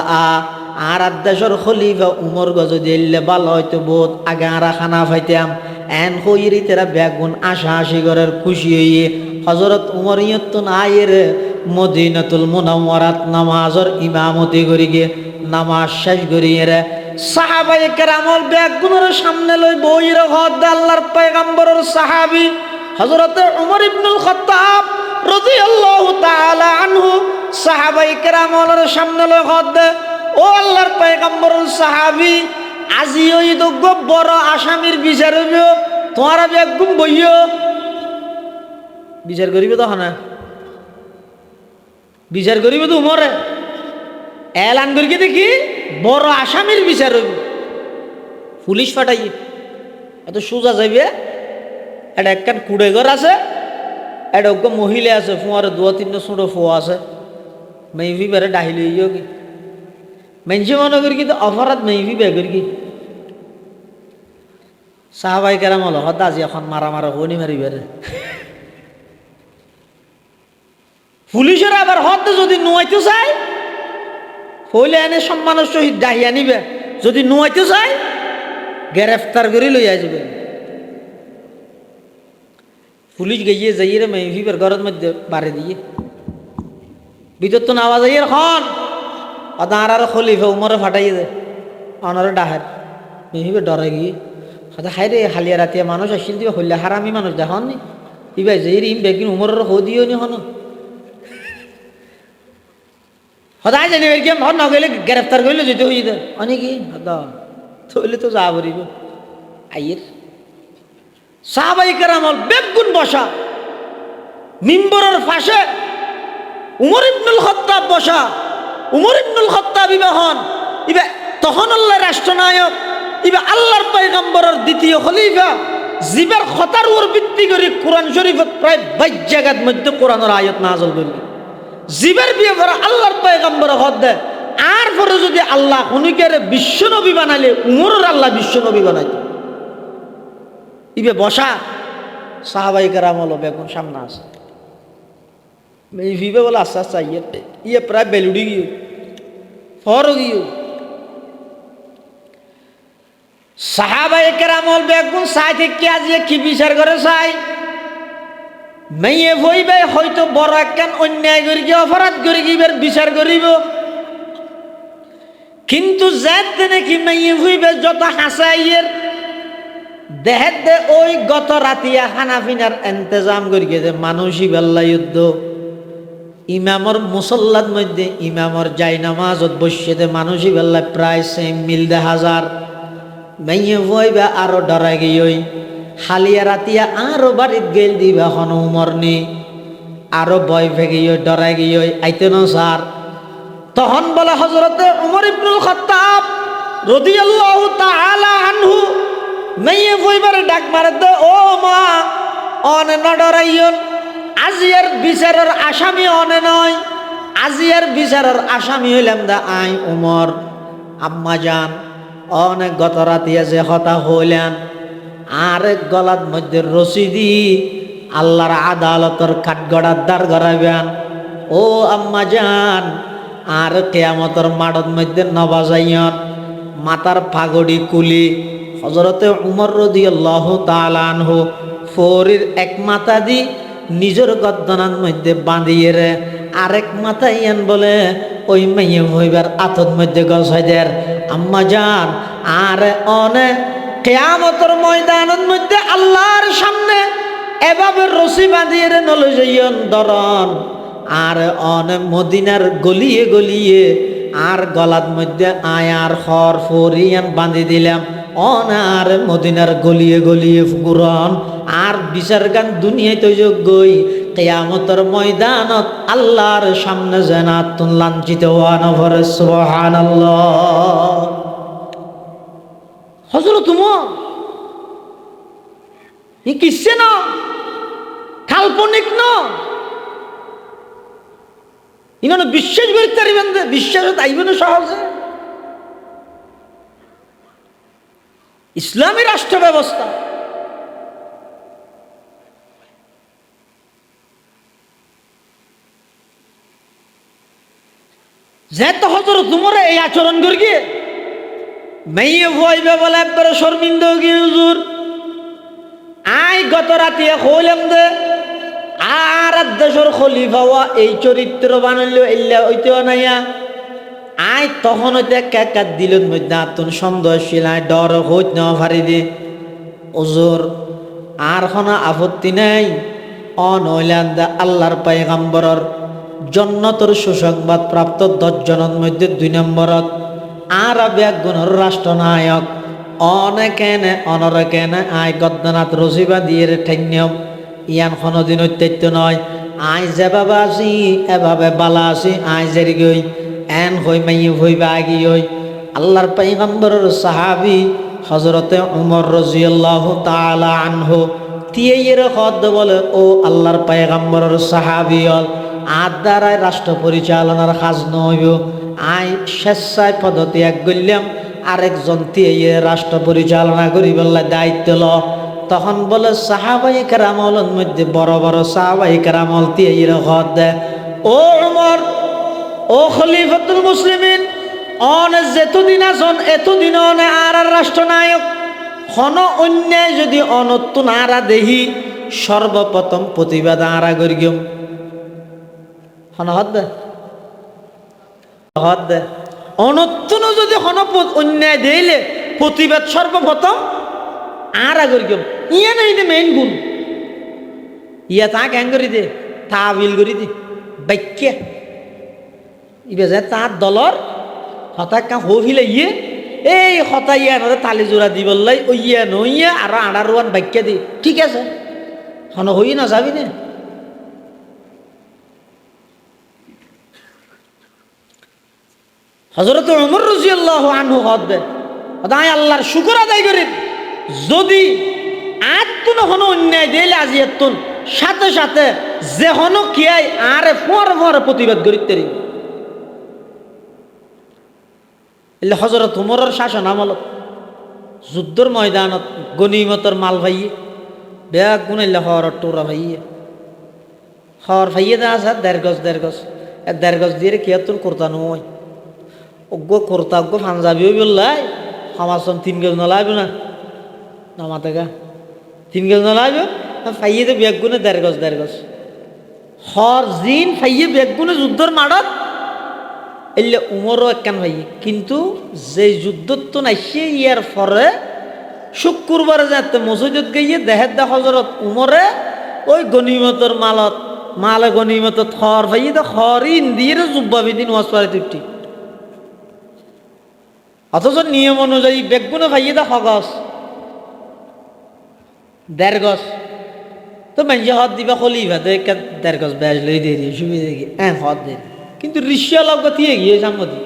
Speaker 1: আর দেশের খলিফা উমর গজ দিলে ভালো হয়তো বহুত আগে আরা খানা পাইতাম এন হইরি তেরা বেগুন আশা আশি ঘরের খুশি হইয়ে হজরত উমর ইয়তুন আয়ের মদিনাতুল মুনাওয়ারাত নামাজের ইমামতি করি গিয়ে নামাজ শেষ করিয়ে রে সাহাবায়ে কেরামল বেগুনের সামনে লই বইর হদ আল্লাহর পয়গম্বরের সাহাবী হযরত উমর ইবনুল খাত্তাব রাদিয়াল্লাহু তাআলা আনহু সাহাবায়ে কেরামলের সামনে লই হদ ও আল্লাহর পয়গম্বরের সাহাবী আজি ওই দগ্গ বড় আসামির বিচার হইব তোমারা বেগুম বইও বিচার করিবে তো না বিচার করিবে তো উমরে এলান করিকে দেখি বড় আসামির বিচার হইব পুলিশ ফাটাই এত সোজা যাইবে এটা একখান কুড়ে ঘর আছে এটা অজ্ঞ মহিলা আছে ফুয়ারে 2-3 ছোট ফুয়া আছে মেইভি বেড়ে ডাহিলি ইয়ে কি মেনছে মনে করি কিন্তু অপরাধ মেইভি বে করি কি সাহাবাই কেরাম হল হদ আজি এখন মারা হনি মারি বেড়ে পুলিশের আবার হদ যদি নুয়াইতে চায় হইলে এনে সম্মানের সহিত ডাহিয়া নিবে যদি নুয়াইতে চায় গ্রেফতার করে লইয়া যাবে পুলিশ গিয়ে যাইয়ে মেহিবের ঘরের মধ্যে বাড়ি দিয়ে ভিতর তো নাওয়া যাইয়ে খন আদার আর খলিফা উমরে ফাটাইয়ে দে অনারে ডাহের মেহিবে ডরে গিয়ে হয়তো হাই রে হালিয়া রাতিয়া মানুষ আসছিল দিবে হইলে হারামি মানুষ দেখন নি ইবাই যাই রিম বেগিন উমরের হো দিও নি হন সদায় জানি এরকম হন নগেলে গ্রেফতার করলে যেতে হয়ে দে অনেকি হইলে তো যা বলিব আইয়ের সাহাবায়ে কেরামল বেগুন বসা মিম্বরের পাশে উমর ইবনুল খাত্তাব বসা উমর ইবনুল খাত্তাব ইবাহন ইবা তখন আল্লাহর রাষ্ট্রনায়ক ইবা আল্লাহর পয়গম্বরের দ্বিতীয় খলিফা জিবার খতার উপর ভিত্তি করে কোরআন শরীফত প্রায় 22 জায়গার মধ্যে কোরআনের আয়াত নাযিল করি জিবার বিয়ে করে আল্লাহর পয়গম্বর হদ দেয় আর পরে যদি আল্লাহ উনিকের বিশ্বনবী বানাইলে উমরের আল্লাহ বিশ্বনবী বানাইত ইবে বসা সাহাবায়ে কেরাম হলো বেগুন সামনে আছে এই ভিবে বলে আস্তে আস্তে ইয়ে প্রায় বেলুড়ি গিয়ে ফর গিয়ে সাহাবায়ে কেরাম হল বেগুন চাই থেকে আজ কি বিচার করে চাই মেয়ে হইবে হয়তো বড় একখান অন্যায় করি গিয়ে অপরাধ করি গিয়ে বিচার করিব কিন্তু যাতে নাকি মেয়ে হইবে যত হাসাইয়ের দেহের দে ওই গত রাতিয়া খানা পিনার ইন্তজাম করি গিয়ে মানুষই বেল্লা যুদ্ধ ইমামর মুসল্লার মধ্যে ইমামর যাই নামাজত বসে দে মানুষই বেল্লা প্রায় 6 মিল 1000 মেয়ে হইবে আরো ডরা গিয়ে হালিয়া রাতিয়া আরো বাড়িত গেল দিবা হন উমর নি আরো ভয় ভেগিয়ে ডরাই গিয়ে আইতে ন স্যার তখন বলে হযরতে উমর ইবনুল খাত্তাব রাদিয়াল্লাহু তাআলা আনহু মেয়ে বইবারে ডাক মারে দে, ও মা অনে ন ডরাইয়ন, আজিয়ার বিচারের আসামি অনে নয়, আজিয়ার বিচারের আসামি হইলাম দা আই উমর। আম্মা যান অনেক গত রাতিয়া যে হতা হইলেন, আরেক গলার মধ্যে রশিদি আল্লাহর আদালতর কাঠগড়ার দ্বার গড়াইবেন। ও আম্মা যান আর কেয়ামতর মাডর মধ্যে নবাজাইয়ন, মাতার পাগড়ি কুলি হযরতে উমর রাদিয়াল্লাহু তাআলা আনহু ফরির এক মাথা দি নিজের গদ্দনার মধ্যে বাঁধিয়ে রে আরেক মাথা ইয়ান বলে ওই মেয়ে হইবার আতর মধ্যে গছাই দের। আম্মা যান আর অনে কিয়ামতের ময়দানের মধ্যে আল্লাহর সামনে এভাবে রশি বাঁধিয়ে রে নলে যাইয়ন দরন, আর অনে মদিনার গলিয়ে গলিয়ে আর গলার মধ্যে আয়ার খর ফরিয়ান বাঁধি দিলাম, অনার মদিনার গলিয়ে গলিয়ে ফুকুরন। আর বিচার গান দুনিয়ায় তো যোগ্যই কিয়ামতের ময়দানত আল্লাহর সামনে জান্নাতুন লাঞ্ছিত হওয়া নভরে সুবহানাল্লাহ। হযরত উমর ই কিসে না কাল্পনিক না, ইনানো বিশ্বাস করতে পারিবেন, বিশ্বাস আইবেন সহজে। ইসলামী রাষ্ট্র ব্যবস্থা যেহেতু হযরত উমরে এই আচরণ করি গিয়ে মেয়ে ভয়বে বলে একবারে শর্মিন্দ গিয়ে হুজুর আই গত রাতে হইলাম দে আর দেশের খলিফা হওয়া এই চরিত্র বানাইলো এল্লা হইতেও নাইয়া। আই তখন হইতে কাকাত দিলেন মধ্যে আতুন সন্দেহশীল আই ডর হইত নেওয়া ফারি দি হুজুর আর কোনো আপত্তি নাই, অনইলান দা আল্লাহর পয়গম্বরর জন্নতর সুসংবাদ প্রাপ্ত 10 জনের মধ্যে 2 নম্বরত আর ব্যাগুণর রাষ্ট্রনায়ক অনেকেনে অনরেকেনে আই গদ্দনাথ রসিবা দিয়ে ঠেন্যম ইয়ান কোনোদিন অত্যাত্য নয়। আই যেভাবে আছি এভাবে বালা আছি, আই জেরি গই এন হই মাইয়ে হইবা আগি হই। আল্লাহর পয়গম্বরের সাহাবি হযরতে উমর রাদিয়াল্লাহু তাআলা আনহু তিয়ের খদ বলে, ও আল্লাহর পয়গম্বরের সাহাবি হল আর দ্বারাই রাষ্ট্র পরিচালনার কাজ নইব। আই স্বেচ্ছায় পদ্ধতি এক গল্যাম আরেকজন তিয়ে রাষ্ট্র পরিচালনা করি বললে দায়িত্ব ল। তখন বলে সাহাবাই কেরামলের মধ্যে বড় বড় সাহাবাই কেরামল তিয়ের খদ দে, ও উমর ও খলিফাতুল মুসলিমিন অন যেতদিন আসন এতদিন অনে আর রাষ্ট্রনায়ক হন অন্যায় যদি অনত্তুন আরা দেহি সর্বপ্রথম প্রতিবাদ আরা করিম হন হদ দে হদ দে অনত্তুন যদি হন অন্যায় দিলে প্রতিবাদ সর্বপ্রথম আরা করিম। ইয়ে নেই দে মেইন গুণ ইয়া তা ক্যাং করি দে তাবিল করি দে বাক্য ইবে যে তার দলর হঠাৎ কাঁ হইলে ইয়ে এই হতা ইয়া নয় তালি জোড়া দি বললাই ও ইয়া নইয়া আর আড়ার রোয়ান বাক্য দি ঠিক আছে হন হই না যাবি না। হযরত উমর রাদিয়াল্লাহু আনহু হদ আদায় আল্লাহর শুকর আদায় করেন, যদি আত্মন হন অন্যায় দিলে আজি আত্মন সাথে সাথে যে হন কিয়াই আরে ফর ফর প্রতিবাদ করিতে এলে হযরত উমরের শাসন আমলত যুদ্ধর ময়দানত গনিমতর মাল ভাইয়ে বেগ গুনাইলে হর টোরা ভাইয়ে হর ভাইয়ে দা আছে 1.5 গজ 1.5 গজ দিয়ে কিয়াতুন করতা নয় অজ্ঞ করতা অজ্ঞ পাঞ্জাবি হই বললাই আমাজন 3 গজ নলাইবে না নামাতে গা 3 গজ নলাইবে ফাইয়ে দে বেগ গুনে 1.5 গজ হর জিন ফাইয়ে বেগ গুনে যুদ্ধর মাডত এলে উমরও একখান ভাই, কিন্তু যে যুদ্ধত তো নাইছে ইয়ার পরে শুক্রবারে যাতে মসজিদত গিয়ে দেহের দা হযরত উমরে ওই গনিমতর মালত মালে গনিমত খর ভাই দা খরিন দিয়ে জুব্বা বিদিন ওয়াজ পারে তুই, অথচ নিয়ম অনুযায়ী বেগুনে ভাই দা হগস 1.5 গজ তো মানুষে হদ দিবা খলিফা তো 1.5 গজ ব্যাজ লই দিয়ে দিয়ে সুবিধা কি হদ দিয়ে, কিন্তু ঋষিয়া লগ দিয়ে গিয়ে সামদি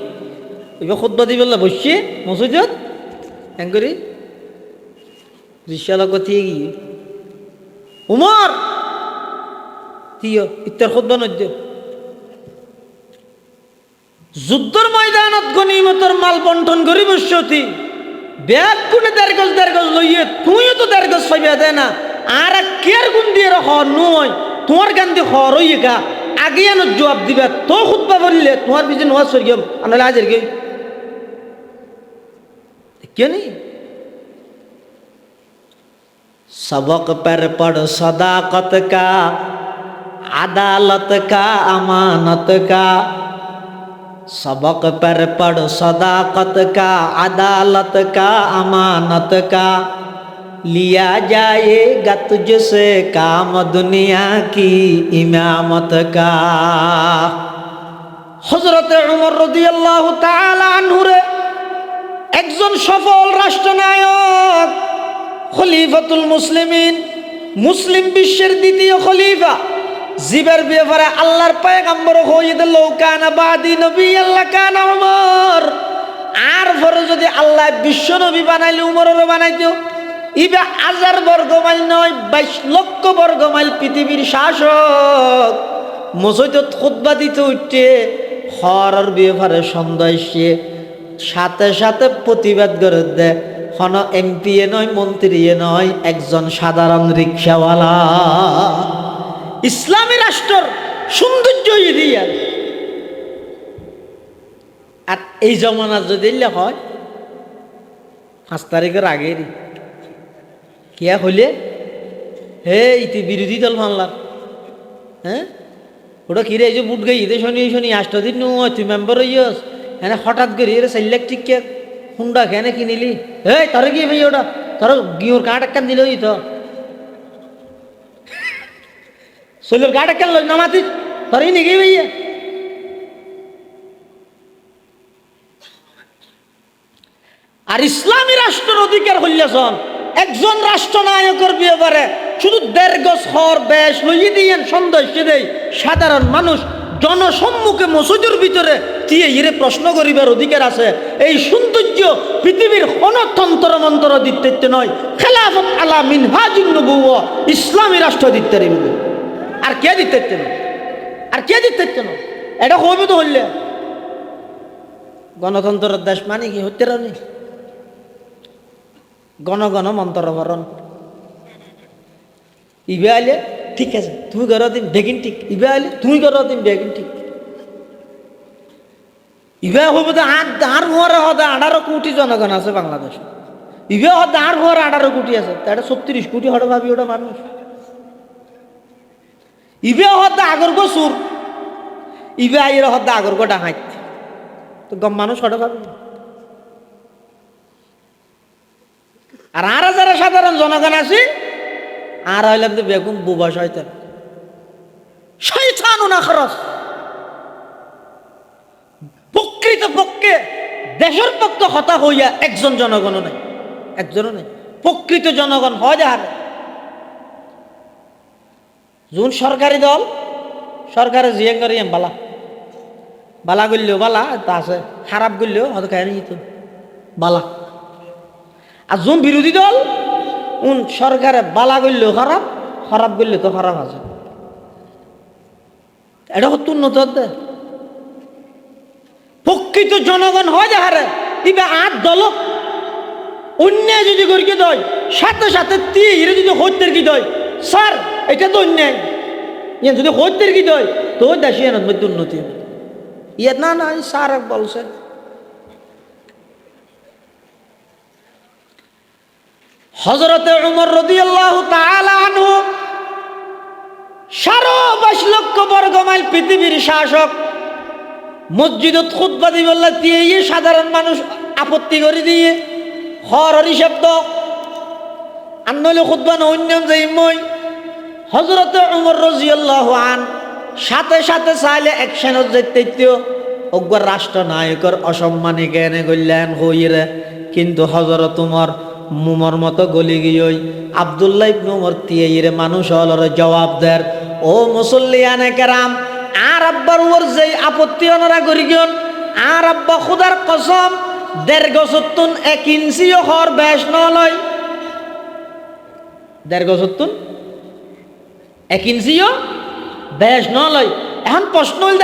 Speaker 1: এবার খুতবা দিবেলা বসিয়ে মসজিদত এন করি রিসালা কোথায় গিয়ে উমর তিয় ইত্যার খুতবা নদ্য যুদ্ধর ময়দানত গনিমতর মাল বন্টন করি বসতি ব্যাগ কোনে দেড় গজ লইয়ে তুইও তো দেড় গজ পাইবা দেয় না আর কেয়ার গুণ দিয়ে হর নয় তোমার গান দিয়ে হর হইয়ে গা আগে আনো জবাব দিবা তো খুতবা বললে তোমার পিছনে নোয়াজ সরিয়াম আমরা হাজার গে क्यों नहीं सबक पर पढ़ सदाकत का अदालत का अमानत का सबक पर पढ़ सदाकत का अदालत का अमानत का लिया जाएगा तुझसे काम दुनिया की इमामत का हजरत उमर रदियल्लाहु ताआला अन्हु रे একজন সফল রাষ্ট্রনায়ক খলিফাতুল মুসলিমিন মুসলিম বিশ্বের দ্বিতীয় খলিফা জিবের ব্যাপারে আল্লাহর পয়গম্বর হইদ লৌকানা বাদি নবী আল্লাহ কানা উমর আর পরে যদি আল্লাহ বিশ্ব নবী বানাইলে উমরের বানাইতো ইবা 1000 বর্গ মাইল নয় 22 লক্ষ বর্গ মাইল পৃথিবীর শাসক মসজিদত খুতবা দিতে উঠে হরর ব্যাপারে সন্দেহে সাথে সাথে প্রতিবাদ করে দেয় কোনো এমপি নয় মন্ত্রী নয় একজন সাধারণ রিক্সাওয়ালা ইসলামী রাষ্ট্রের সৌন্দর্য দিয়ে আর এই জমানা যদি হয় 5 তারিখের আগের কিয়া হইলে হে ইতি বিরোধী দল মানলাম হ্যাঁ ওটা কিরে এই যে বুট গাই ঈদে শনি 8 দিন তুই মেম্বার হইয়স হ্যাঁ হঠাৎ করে এর 4 লাখ টিকা হুন্ডা কেন কিনিলি হে তোর কি ভাই ওটা তোর গিওর কাট কান দিল তো সোলের কাট কান লই নামাতি তোরই নাকি ভাইয়া আর ইসলামী রাষ্ট্রের অধিকার হইয়াছন একজন রাষ্ট্রনায়কের ব্যাপারে শুধু 1.5 গজ হর বেশ লইয়ে দিয়েন সন্দেশ দেই সাধারণ মানুষ জনসম্মুখে মসজিদের ভিতরে দিয়ে ইরে প্রশ্ন করিবার অধিকার আছে এই সৌন্দর্য পৃথিবীর কোন তন্ত্র মন্ত্র দিতে নয় খেলাফত আলা মিনহাজুন নবুওয়া ইসলামী রাষ্ট্র দিতে রইবে আর কে দিতে না আর কে দিতে না এটা হবে তো হইলে গণতন্ত্রের দেশ মানে কি হতে রানি গণ মন্ত্রভরণ ইবে আলে ঠিক আছে তুমি করো দিন বেগিন ঠিক ইবে আলে তুমি করো দিন বেগিন ঠিক ইবে হবে তো আর ঘরে হতে 18 কোটি জনগণ আছে বাংলাদেশ ইবে হতে আর ঘরে 18 কোটি আছে তাহলে 36 কোটি হড় ভাবি ওটা মানুষ ইবে হতে আগর গো সুর ইবে আইয়ের হতে আগর গো ডাঙাইত তো গম মানুষ হড় ভাবি আর যারা সাধারণ জনগণ আছে আর হইলাম তো বেগুন বুবা শয়তান শয়তানুন আখরাস প্রকৃত পক্ষে দেশের পক্ষে হতা হইয়া একজন জনগণ নাই একজনও নাই প্রকৃত জনগণ হয় যাহার যখন সরকারি দল সরকারে জিয়াং করি বালা বালা করলেও বালা তা আছে খারাপ করলেও হয়তো খায় নিত বালা আর যখন বিরোধী দল সরকারে বালা করলেও খারাপ খারাপ করলে তো খারাপ আছে এটা হতো উন্নত প্রকৃত জনগণ হয় যাহারে ইবে 8 দল অন্যায় যদি করিকে দেয় সাথে সাথে তীরে যদি হত্যের কি দেয় স্যার এটা তো অন্যায় যদি হত্যের কি দেয় তো দেশে মধ্যে উন্নতি ইয়ে না না স্যার বলছে হযরতে উমর রাদিয়াল্লাহু তাআলা আনহু 22 লক্ষ বর্গ মাইল পৃথিবীর শাসক মসজিদত খুতবা দিবল্লা দিয়ে সাধারণ মানুষ আপত্তি করে দিয়ে হরি শব্দ আন্নলে খুতবা না অন্যান যাইমই হযরতে উমর রাদিয়াল্লাহু আন সাথে সাথে চাইলে অ্যাকশনত যেতেইতো অগর রাষ্ট্রনায়কের অসম্মানে জ্ঞানে গল্যান হইরে কিন্তু হযরত উমর মুমর মতো গলি গিয়ে আব্দুল্লাহ ইবনে উমর তিয়েরে মানুষ হলর জবাব দেয় ও মুসল্লিয়ানে কেরাম আর আব্বার ওর যেই আপত্তি ওনারা করি গিয়ন আর আব্বা খুদার কসম 1.5 গজতুন 1 ইঞ্চিও হর বেশ নলয় 1.5 গজ হতুন 1 ইঞ্চিও বেশ নলয়। এখন প্রশ্ন হইল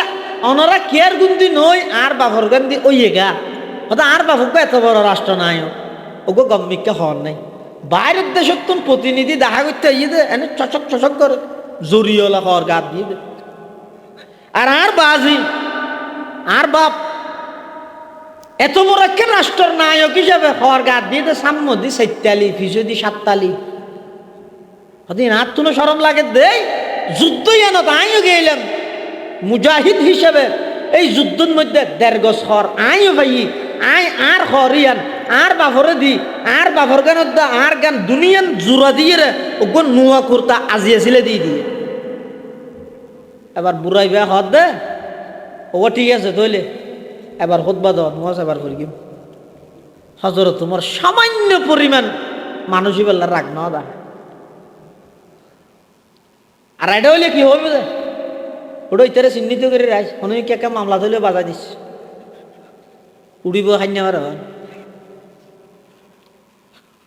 Speaker 1: অনরা কেয়ার গুন্দি নই আর বাফর গান্ধী ওইয়ে গা হয়তো আর বাফুক এত বড় রাষ্ট্র নাই ওগো গম্মিকা হওয়ার নাই। বাইরের দেশের তুন প্রতিনিধি দেখা করতে ইয়ে দে এনে চচক চচক করে জরিওলা হওয়ার গাত দিয়ে দে। আর বাজি আর বাপ এত বড় একটা রাষ্ট্রের নায়ক হিসাবে হওয়ার গাত দিয়ে দে সাম্য দি 4 তালি ফিসদি 7 তালি হদিন আর তুনো সরম লাগে দেই যুদ্ধ এন আইও গেলাম মুজাহিদ হিসেবে এই যুদ্ধের মধ্যে 1.5 গজ হর আইও ভাই আই আর হরিয়ান আর বাফরে দি আর বাফর গান আর গান দুনিয়ান জোড়া দিয়ে রে ওগো নুয়া কুর্তা আজিয়েছিলে দিয়ে এবার বুড়াই বেয়া হত দে ও ঠিক আছে তৈলে এবার খুতবা দাও নুয়াজ এবার করি কি হজরত তোমার সামান্য পরিমাণ মানুষই বেলা রাগ না দা আর এটা হইলে কি হবে দে ওটা ইতারে চিহ্নিত করে রাখ অনেক একা মামলা ধরলে বাধা দিস উড়িব খাই নেওয়ার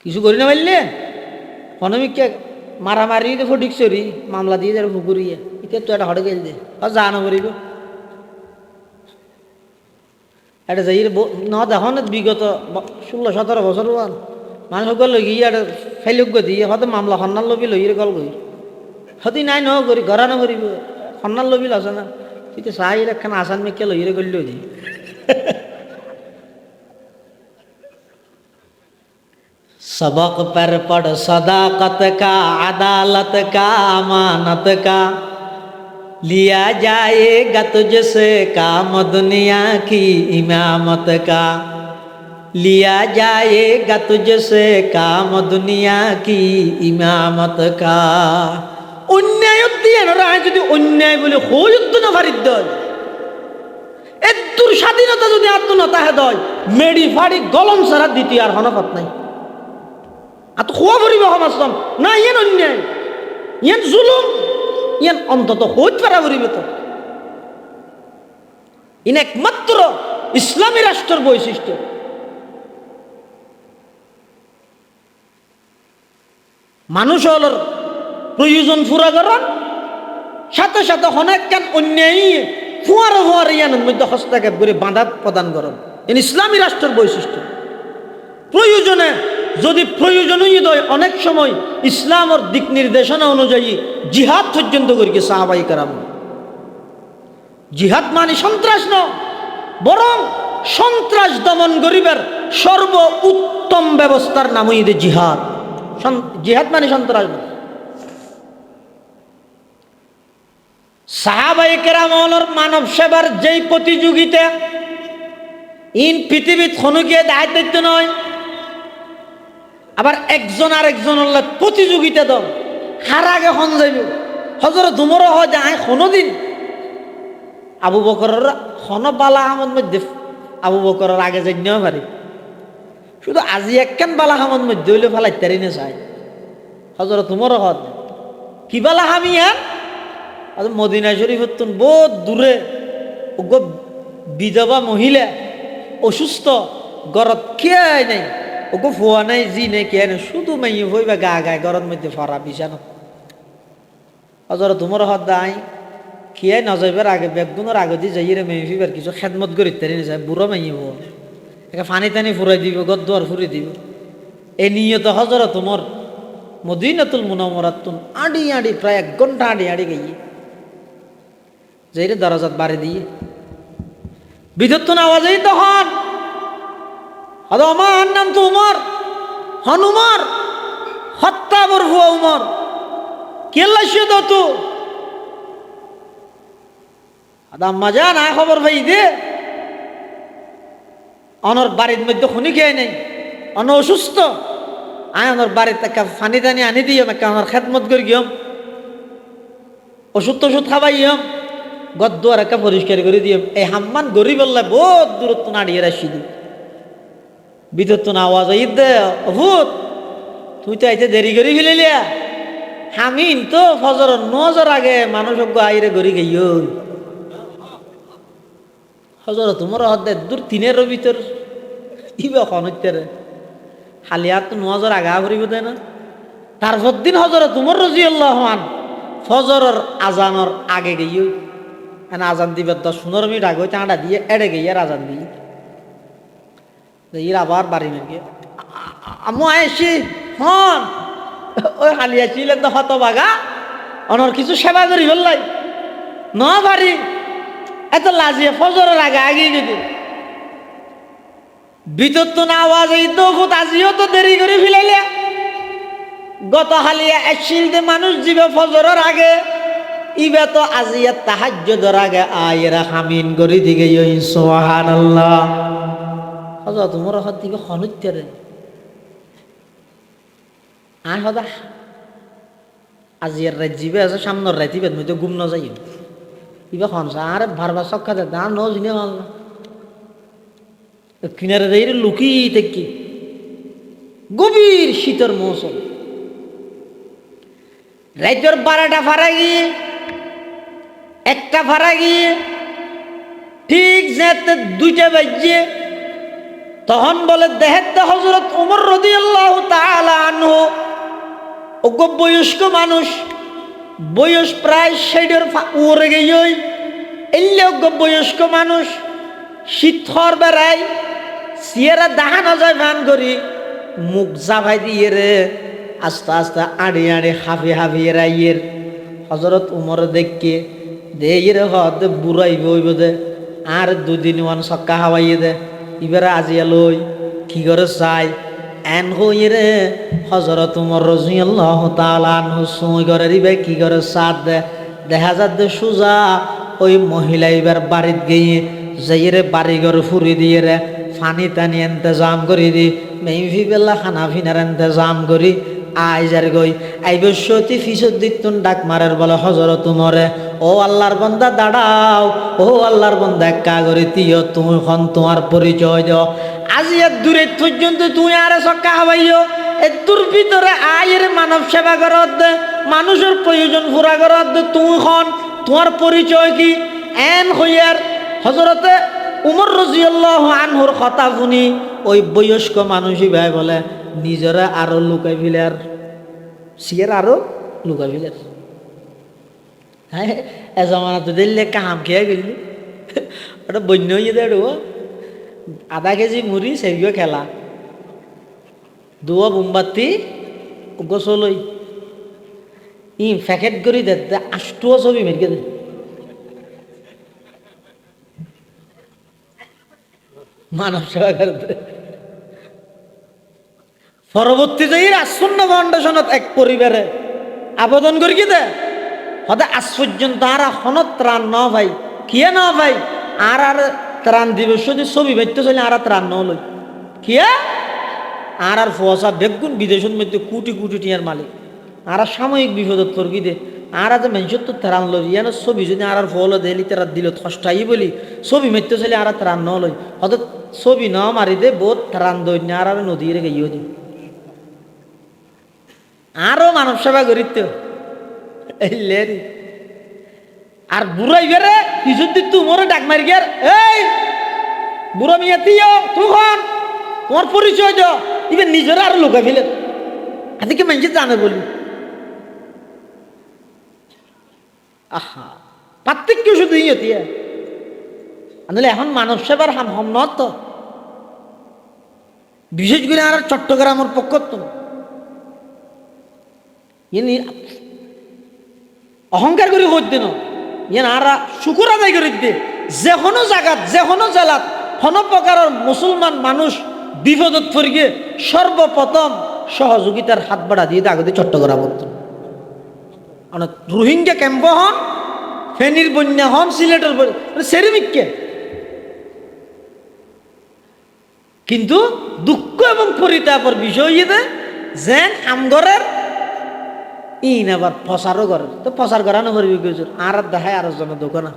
Speaker 1: কিছু করি না পারলে অনমিককে মারামারি ফটিক চরি মামলা দিয়ে যাবে পুকুরিয়ে এটা তো একটা হটে গেল দে যা না করিব এটা যাই ন দেখো না বিগত 16-17 বছর মানুষ লই গিয়ে একটা ফেলুক দিয়ে হয়তো মামলা সন্ন্যাল লবি লই গল গই হতি নাই ন করি ঘরা না করিব সন্ন্যাল লবি আছে না তুই তো চাই একখান আসান মেকে লইরে গলি দি सबक पर पढ़ सदाकत का अदालत का अमानत का लिया जाएगा तुझसे काम दुनिया की इमामत का लिया जाएगा तुझसे काम दुनिया की इमामत का अन्याय দিয়ে না যদি অন্যায় বলে হইতো না ফারিদ এত স্বাধীনতা যদি আত্মনতা হে দয় মেডি ফাড়ি গলম ছাড়া দ্বিতীয় আর হনফত নাই আর তো খোয়া ভরিব সমাজম না ইয়েন অন্যায় ইয়েন জুলুম ইয়েন অন্তত হইতে পারা ভরিবে তো ইন একমাত্র ইসলামী রাষ্ট্রের বৈশিষ্ট্য মানুষ হলর প্রয়োজন পুরা করার সাথে সাথে অনেক কেন অন্যায় ফুয়ার ফুয়ার ইয়ানের মধ্যে হস্তক্ষেপ করে বাঁধা প্রদান করেন ইন ইসলামী রাষ্ট্রের বৈশিষ্ট্য প্রয়োজনে যদি প্রয়োজনীয় হয় অনেক সময় ইসলামের দিক নির্দেশনা অনুযায়ী জিহাদ পর্যন্ত করি সাহাবাই কারাম জিহাদ মানে সন্ত্রাস ন বরং সন্ত্রাস দমন করিবার সর্ব উত্তম ব্যবস্থার নামই জিহাদ জিহাদ মানে সন্ত্রাস না সাহাবাই কেরামের মানব সেবার যেই প্রতিযোগিতা ইন পৃথিবীত খনুকে দায়িত্ব নয় আবার একজন আরেকজন প্রতিযোগিতা দাও হার আগে খন যাইব হজরত তুমরও হয় যে আয় কোনোদিন আবু বকরের খন বালা আহমদ মধ্যে আবু বকরের আগে যাই নেওয়া পারি শুধু আজি একখান বালা আহমদ মধ্যে হইলে ফেলাই তারি না চাই হজরত তুমরও হত কি বালা হামি আর মদিনা শরীফের তুন বহুত দূরে বিধবা মহিলা অসুস্থ গরত খেয়ে নাই ওকে ফোয়া নাই জি নেই কে নেই শুধু মাইয়ে হইবা গা গায় গরম মধ্যে ফরা বিছানো হজরত তোমার হদ দাই খেয়ে নজইবার আগে বেগুনের আগে দিয়ে যাই রে মেয়ে ফিবার কিছু খেদমত করি তারি না যায় বুড়ো মাইয়ে হো একে ফানি টানি ফুরাই দিব গদ্দুয়ার ফুরি দিব এই নিয়ত হজরত তোমার মদিনাতুল মুনাওয়ারাত তুন আড়ি আড়ি প্রায় 1 ঘন্টা আড়ি আড়ি গিয়ে যাই রে দরজাত বাড়ি দিয়ে বিদ্যুৎ আওয়াজেই তখন আমার নাম তো উমর হনুমার হত্যা বরফু উমর কেল্লাশিয়ে দাও তো আম্মা যান আয় খবর ভাই দে অনর বাড়ির মধ্যে খুনি খেয়ে নেই অন অসুস্থ আয় অনর বাড়িতে ফানি টানি আনি দিও একে অনর খেদমত করি গিয়ম ওষুধ টষুধ খাবাই গিয়ম গদ্দুয়ার একে পরিষ্কার করে দিও এই হাম্মান গরিব আল্লাহ বহুত দূরত্ব নাড়িয়ে রাখি দিই বিদ্যুৎ না আওয়াজ দে ভূত তুই তো আইতে দেরি করি ফেলিলিয়া হামিন তো ফজর নজর আগে মানুষ আইরে গড়ি গাইও ফজর তোমার হদে দূর 3-এর ভিতর ইবা খন হইতে রে হালিয়া তো নজর আগা ভরিব দেয় না তারপর দিন হযরত উমর রাদিয়াল্লাহু আনহু ফজরের আজানের আগে গিয়ে আজান দিবে 10-15 মিনিট আগে চাঁদা দিয়ে এড়ে গিয়ে আজান দিয়ে এর আবার বাড়ি মেয়ে আমু আইসি হন ওই হালিয়া ছিলেন তো হতবাগা অনর কিছু সেবা করি বললাই ন বাড়ি এত লাজিয়ে ফজরের আগে আগে যদি ভিতর তো না আওয়াজ এই তো আজিও তো দেরি করে ফেলাইলে গত হালিয়া আসছিল যে মানুষ জীবে ফজরের আগে ইবে তো আজিয়া তাহাজ্জুদের আগে আয়েরা হামিন করে দিকে সুবহানাল্লাহ হযরত উমর হদ দিকে খনুতে রে আর হদা আজিয়ার রাত জিবে আছে সামনের রাত ইবে মই তো ঘুম না যাই ইবে খনসা আরে বারবার সক্কা দে না নো জিনে মাল কিনারে দেই লুকি দেখি গভীর শীতের মৌসুম রাইতের 12টা ফারা গিয়ে 1টা ফারা গিয়ে ঠিক যেতে 2টা বাজে তখন বলে দেখতে হযরত উমর রাদিয়াল্লাহু তাআলা আনহু ওগো বয়স্ক মানুষ বয়স প্রায় 60-এর উপরে গিয়ে এলে ওগো বয়স্ক মানুষ শীতর বেড়াই সিয়ারা দাহানো যায় ভান করি মুখ জাভাই দিয়ে রে আস্তে আস্তে আড়ে আড়ে হাফি হাফি রাইয়ের হযরত উমর দেখকে দে রে হদ বুড়াইব হইব দে আর দুদিন ওয়ান সক্কা হাওয়াইয়ে দে এবারে আজিয়া লই কি করে চাই এন হইয়ে রে হযরত উমর রাদিয়াল্লাহু তাআলা আনহু সুই করে রিবে কি করে সাদ দে দেখা যাচ্ছে সুজা ওই মহিলা এবার বাড়িত গিয়ে যাইরে বাড়িঘর ফুরি দিয়ে রে পানি টানি ইন্তজাম করি দি মেইভি বেলা খানা ফিনার ইন্তজাম করি আইজার গই আইবস্যতি ফিসদ দিতুন ডাক মারার বলে হযরত উমরে ও আল্লাহর বান্দা দাঁড়াও ও আল্লাহর বান্দা একা করে তিও তুমি খন তোমার পরিচয় দাও আজি এত দূরে পর্যন্ত তুই আরে সক্কা হবাইও এর ভিতরে আয়ের মানব সেবা করত দে মানুষের প্রয়োজন পুরা করত দে তুমি খন তোমার পরিচয় কি এন হইয়ার হযরতে উমর রাদিয়াল্লাহু আনহুর কথা শুনি ওই বয়স্ক মানুষই ভাই বলে নিজেরা আরো লুকাই ফেলার সিয়ার আরো লুকাই ফেলার হ্যাঁ এ জমানা তো দিল্লে কাম খেয়ে গেলি ওটা বন্য হয়ে দেড় আধা কেজি মুড়ি সেগুলো খেলা দুয়া বোমবাতি গোসলই ই প্যাকেট করি দে আষ্টুও ছবি মেরকে দে মানব সেবা করতে পরবর্তীতে আসন্ন ফাউন্ডেশনত এক পরিবারে আবেদন করি কি দে হতে আজ পর্যন্ত আর এখনো ত্রাণ ন ভাই কিয়ে ন ভাই আর আর ত্রাণ দিবস যদি ছবি বেঁচতে চলে আর ত্রাণ ন লই কিয়া আর আর ফসা বেগুন বিদেশের মধ্যে কোটি কোটি টিয়ার মালিক আর সাময়িক বিপদত পড়ি দে আর আজ মানুষের তো ত্রাণ লই ইয়ানো ছবি যদি আর আর ফল দিলি তারা দিল থষ্টাই বলি ছবি মেরতে চলে আর ত্রাণ ন লই হতে ছবি ন মারি দে বহুত ত্রাণ দই না আর নদীরে গিয়েও দি আরো মানব সেবা করিত এলেরি আর বুড়াই বেড়ে কিছু দিন তুমরে ডাক মারি গের এই বুড়ো মিয়া তিও তুখন তোমার পরিচয় দাও ইবে নিজেরা আরো লোকা ফেলে আজকে মানুষ জানে বলি আহা পার্থক্য শুধু ইয়ে আনলে এখন মানব সেবার হাম নত তো বিশেষ করে আর চট্টগ্রামের পক্ষ তো অহংকার করে করতে না ইয়ে আর শুকুর আদায় করে দিতে যে কোনো জায়গাত যে কোনো জেলাত কোনো প্রকারের মুসলমান মানুষ বিপদত পড়িয়ে সর্বপ্রথম সহযোগিতার হাত বাড়া দিয়ে আগতে চট্টগ্রাম রোহিঙ্গা ক্যাম্প হন ফেনীর বন্যা হন সিলেটের সেরেমিককে কিন্তু দুঃখ এবং পরিতাপের বিষয় যেন আমগরের ইন আবার প্রচারও করে তো প্রচার করানো করবি কিছু আর দেখায় আর জনের দোকানা